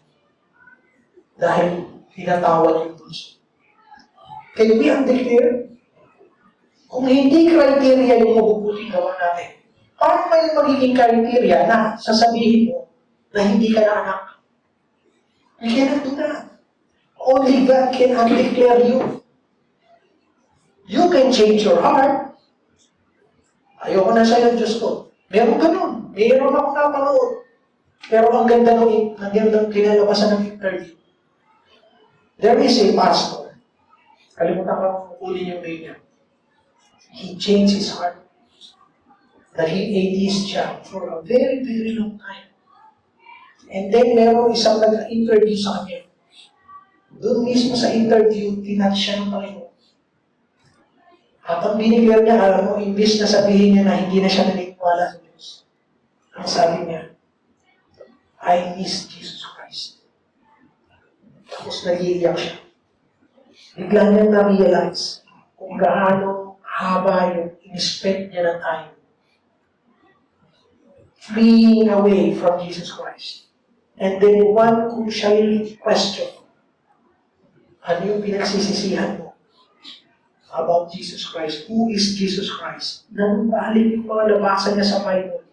Dahil tinatawad yung bunso. Can we undeclare? Kung hindi criteria yung mabubuting gawa natin, paano ba yung magiging criteria na sasabihin mo na hindi ka na anak? You cannot do that. Only God can undeclare you. You can change your heart. Ayoko na sa'yo, Diyos ko. Meron ganun. Meron ako napanood. Pero ang ganda ng kinalabasan ng interview. There is a pastor. Kalimutan ko uli yung name niya. He changed his heart. That he atheist siya for a very, very long time. And then meron isang nag-interview sa kanya. Doon mismo sa interview, tinat siya ng Panginoon. At ang binigyan niya, alam mo, imbis na sabihin niya na hindi na siya naniniwala sa Diyos. Ang sabi niya, I miss Jesus Christ. Tapos nag-iiyak siya. Bigla niya na-realize kung gaano haba yung in-spend niya ng time fleeing away from Jesus Christ. And then one crucial question, ano yung pinagsisisihan mo about Jesus Christ? Who is Jesus Christ? Nanumbalik yung mga labasan niya sa Bible.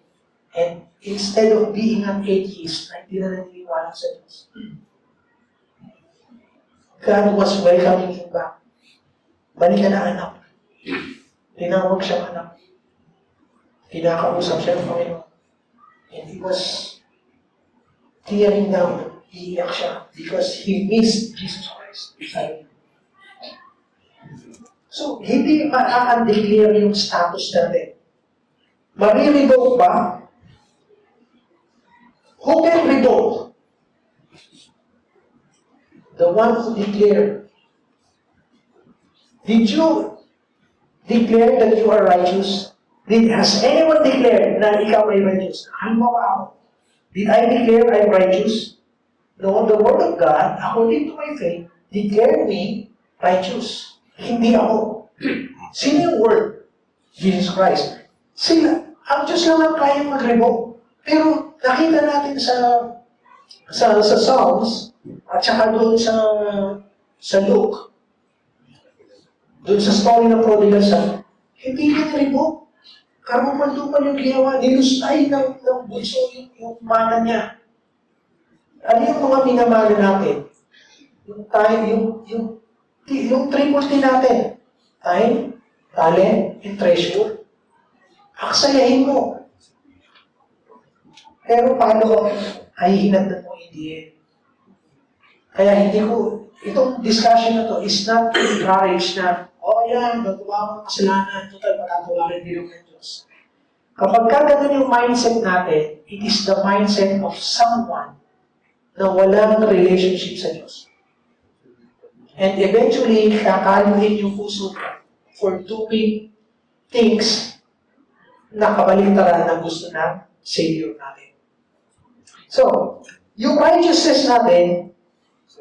And instead of being an atheist, na hindi na naniniwala sa Diyos, God was welcoming him back. Balik ka na anak. Tinawag siyang anak. Kinakausap siya ng Panginoon. And he was tearing down. Iiyak siya because he missed Jesus Christ. So, hindi ma-undeclare yung status natin. Marirevoke ba? Who can revoke? The one who declared. Did you declare that you are righteous? Has anyone declared na ikaw ay righteous? Halimbawa ako. Did I declare I'm righteous? No, the Word of God, according to my faith, declared me righteous. Hindi ako. Sino yung Word? Jesus Christ. Sila. Ang Diyos lang ang kayang mag-revoke. Pero nakita natin sa Psalms at saka doon sa Luke, doon sa story ng prodigal son, hindi niya na-revoke. Karumal-dumal yung ginawa, nilustay ng bunso yung mana niya. Ano yung mga minamana natin? Yung triple T natin. Time, talent, and treasure. Aksayahin mo. Pero paano kung ay hinagdan mo hindi? Kaya hindi ko, itong discussion na to is not encourage na, yan, gagawa mo kasalanan, total patatawarin din ng Diyos. Kapag ganun yung mindset natin, it is the mindset of someone na walang relationship sa Diyos. And eventually, kakaluhin yung puso for doing things na kabaligtaran na gusto ng Savior natin. So, yung righteousness natin,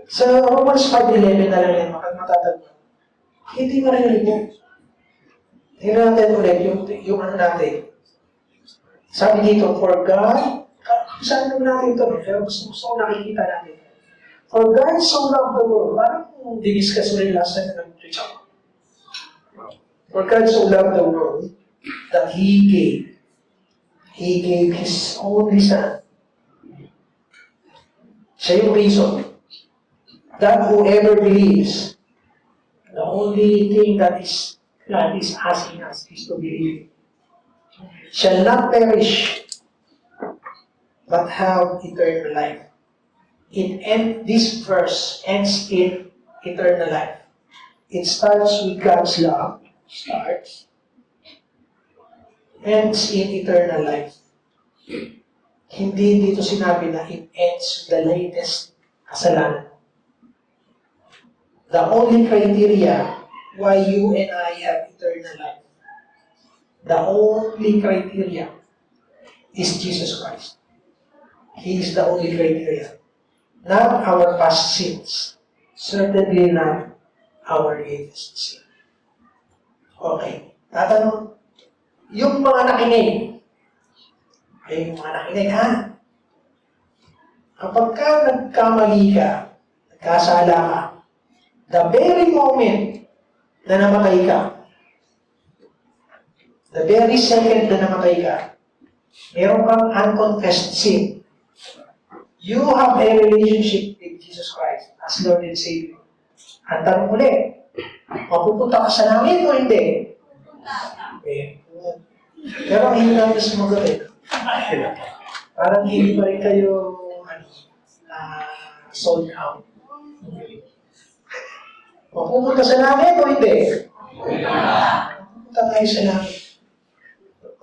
sa Romans 5:11 na lang yan, matatagpuan. Hindi marinig. Tingnan natin ulit yung ano natin. Sabi dito, for God Saan naman natin ito? Pero gusto ko nakikita natin. For God so loved the world. Parang diniscuss mo rin last time na nag-preach ako. For God so loved the world that He gave His only Son. Siya yung reason that whoever believes, the only thing that is God is asking us is to believe, shall not perish, but have eternal life. This verse ends in eternal life. It starts with God's love, ends in eternal life. Hindi dito sinabi na it ends with the latest kasalanan. The only criteria why you and I have eternal life, the only criteria is Jesus Christ. He is the only criteria. Not our past sins. Certainly not our latest sin. Okay. Tatanong, yung mga nakinig, yung mga nakinig, ha? Kapag ka nagkamali ka, nagkasala ka, the very moment na namatay ka, the very second na namatay ka, meron kang unconfessed sin. You have a relationship with Jesus Christ as Lord and Savior. Ang tanong ulit, mapupunta ka sa langit o hindi? Pero hindi namin sumagot eh. Parang hindi pa rin kayo sold out. Mapupunta sa langit o hindi? Mapupunta tayo sa langit.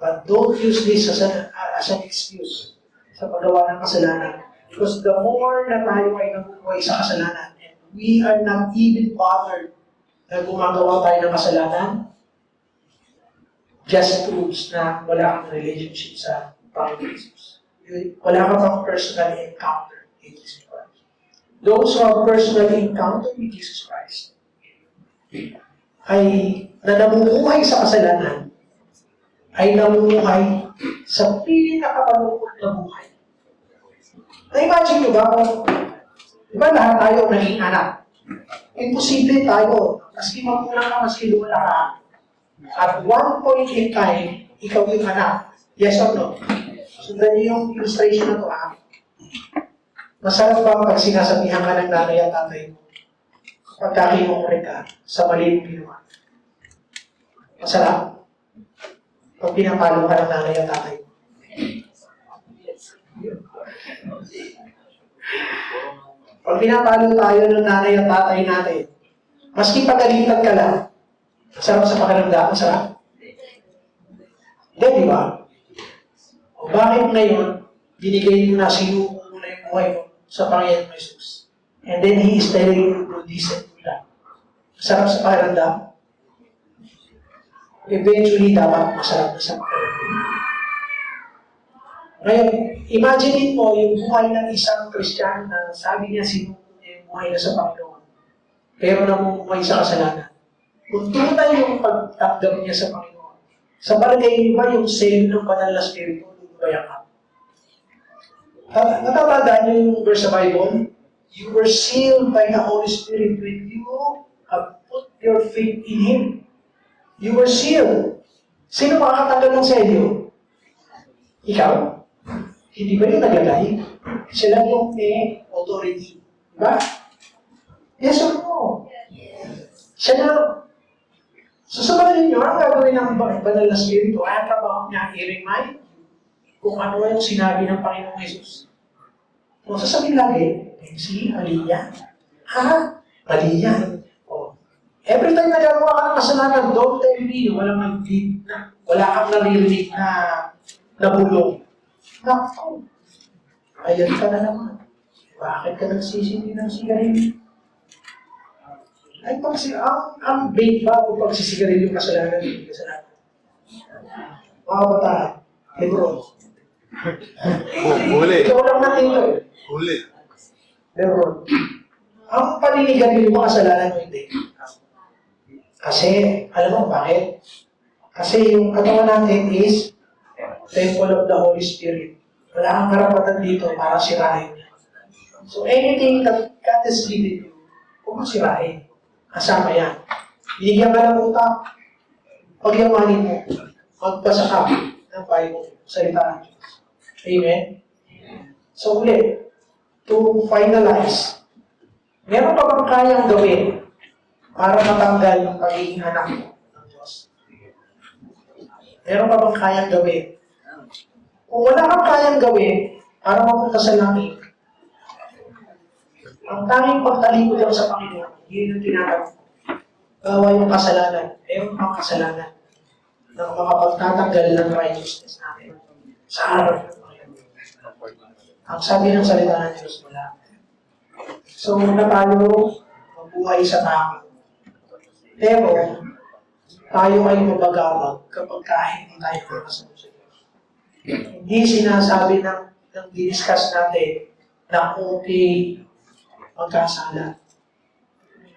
But don't use this as an excuse sa paggawa ng kasalanan. Because the more na tayo ay nabubuhay sa kasalanan, and we are not even bothered na gumagawa tayo ng kasalanan, just proves na wala kang relationship sa Panginoon Jesus. Wala kang pang personal encounter with Jesus Christ. Those who have personal encounter with Jesus Christ ay na namumuhay sa kasalanan, ay namumuhay sa pinakamalungkot na buhay. Na-imagine nyo ba kung, di ba lahat tayo naging anak? Imposible tayo, maski magulang ka, maski lula ka, at one point in time, ikaw yung anak. Yes or no? Sundan niyo yung illustration na ito, ha? Masarap ba pag sinasabihan ka ng nanay at tatay mo, kapag kakimumuri ka sa mali mong ginawa? Masarap? Pag pinapalo ka ng nanay at tatay mo. Pag pinapalo tayo ng nanay at tatay natin, maski pagalitan ka lang, masarap sa pakiramdam, masarap? Hindi, di ba? O bakit ngayon, binigay mo na, sinuko mo na yung buhay mo sa Panginoon Jesus? And then He is telling you to do this and do that. Masarap sa pakiramdam? Eventually, dapat masarap na sa pakiramdam. Ngayon, imagine mo yung buhay ng isang Kristiyano na sabi niya sinuko niya yung buhay na sa Panginoon, pero namumuhay sa kasalanan. Kung tunay yung pagtakdam niya sa Panginoon, sa palagay niyo ba yung sale ng banal na spirito, lumayan ka? Natatandaan niyo yung verse sa Bible? You were sealed by the Holy Spirit when you have put your faith in Him. You were sealed. Sino makakatanggal ng selyo? Ikaw? Hindi ba yung naglagay? Sila yung may authority. Diba? Yes or no? Siya na. So sa mga ninyo, ang gagawin ng banal na spirito, ay ang trabaho niya, i-remind kung ano yung sinabi ng Panginoong Jesus. Kung sasabihin lagi, MC, mali yan. Ha? Mali yan. Oh. Every time na gagawa ka ng kasalanan, don't tell me, wala kang naririnig na bulong. Naku, ayan ka na naman. Bakit ka nagsisindi ng sigarilyo? Ay, ang bait ba o pagsisigarilyo yung kasalanan? Hindi kasalanan. Mga bata, Lebron. Huli. Ikaw lang natin ito eh. Huli. Lebron. Ang paninigarilyo mo kasalanan mo hindi. Kasi, alam mo bakit? Kasi yung katawan natin is temple of the Holy Spirit. Wala kang karapatan dito para sirain niya. So anything that God has given you, huwag mo sirain. Kasama yan. Binigyan ka ng utak, pagyamanin mo, magbasa ka ng Bible, salita ng Diyos. Amen? So ulit, to finalize, meron pa bang kayang gawin para matanggal yung pagiging anak mo ng Diyos? Meron pa bang kayang gawin? Kung wala kang kayang gawin para mapunta sa langit, ang tanging pagtalikod lang sa Panginoon, yun yung tinatawag. Gawa yung kasalanan, meron pang kasalanan na makapagtatanggal ng righteousness natin sa harap ng Panginoon. Ang sabi ng salita ng Diyos, wala. So, na tayo mabuhay sa tama. Pero, tayo ay mabagabag kapag hindi tayo makasunod sa Diyos. Hindi sinasabi ng diniscuss natin na okay magkasala.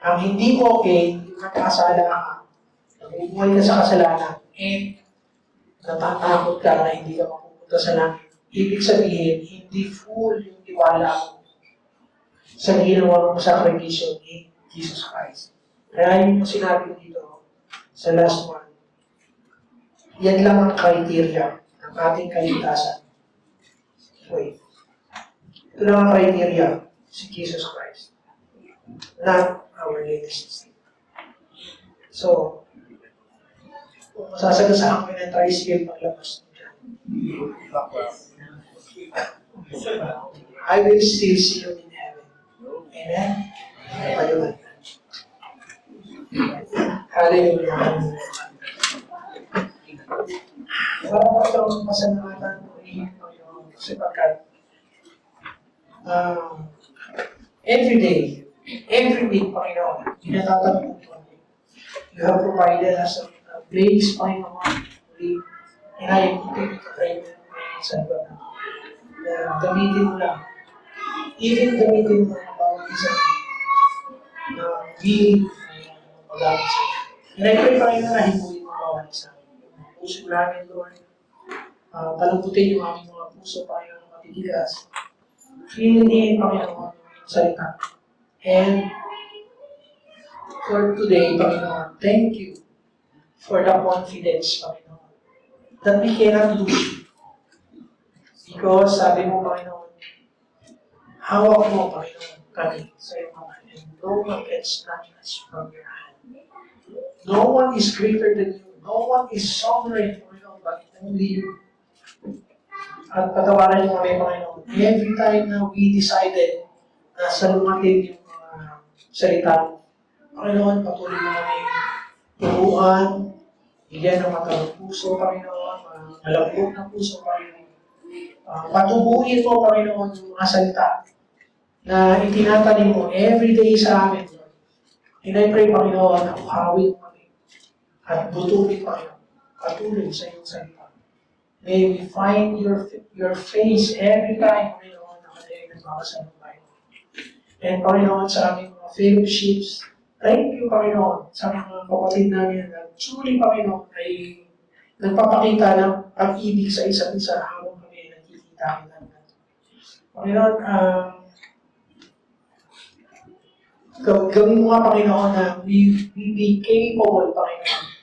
Ang hindi okay, yung magkasala ka, nabubuhay ka sa kasalanan, and natatakot ka na hindi ka mapupunta sa langit. Ibig sabihin, hindi full yung tiwala mo sa ginawa mong sakripisyo ni Jesus Christ. Kaya yung sinabi ko dito sa last one, yan lang ang criteria ng ating kaligtasan. Wait. Ito lang ang criteria, si Jesus Christ. Not our latest system. So, kung masasagasaan ko ng tricycle paglabas dyan, I will still see you in heaven. Amen? Payuhan. Hallelujah. Parang itong pasalamatan ko kasi pagkat every day, every week, Panginoon, pinatatanong ko. You have provided us a place, Panginoon, and I continue to pray sa iba na gamitin mo lang. Even gamitin mo ang bawat isa na willing magamit sa iyo. And I pray, Panginoon, na hipuin mo ang bawat isa. Puso namin, Lord. Palambutin yung aming mga puso, Panginoon, matitigas. Pinilihin, Panginoon, salita. And for today, Panginoon, thank you for the confidence, Panginoon, that we cannot lose you. Because sabi mo, Panginoon, hawak mo, Panginoon, kami sa iyong mga and no one can snatch us from your hand. No one is greater than you. No one is sovereign, Panginoon, but only you. At patawaran mo kami, Panginoon, every time na we decided na salumatin yung salita mo. Panginoon, patuloy mo kami turuan, bigyan ng matalong puso, Panginoon, malambot na puso, Panginoon. Patubuhin mo, Panginoon, yung mga salita na itinatanim mo everyday sa amin, Lord. And I pray, Panginoon, na uhawin mo kami at butuin, Panginoon, patuloy sa iyong salita. May we find your face every time, Panginoon, na kami nagmakasalong tayo. And Panginoon, sa aming mga fellowships, thank you, Panginoon, sa mga kapatid namin na truly, Panginoon, ay nagpapakita ng pag-ibig sa isa't isa habang kami nakikita namin. Panginoon, gawin mo nga, Panginoon, na we be capable, Panginoon,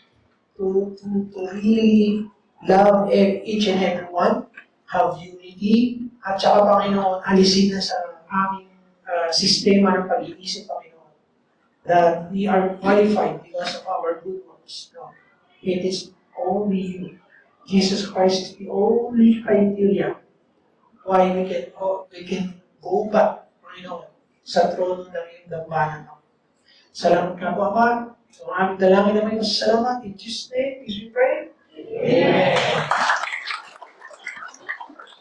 to really love each and every one, have unity, at saka, Panginoon, alisin na sa aming sistema ng pag-iisip, Panginoon, that we are qualified because of our good works. No. It is only you. Jesus Christ is the only criteria why we can go back, Panginoon, sa trono ng iyong dambanan. Salamat ka po, Ama. So, aming dalangin naman yung salamat. In Jesus' name, we pray.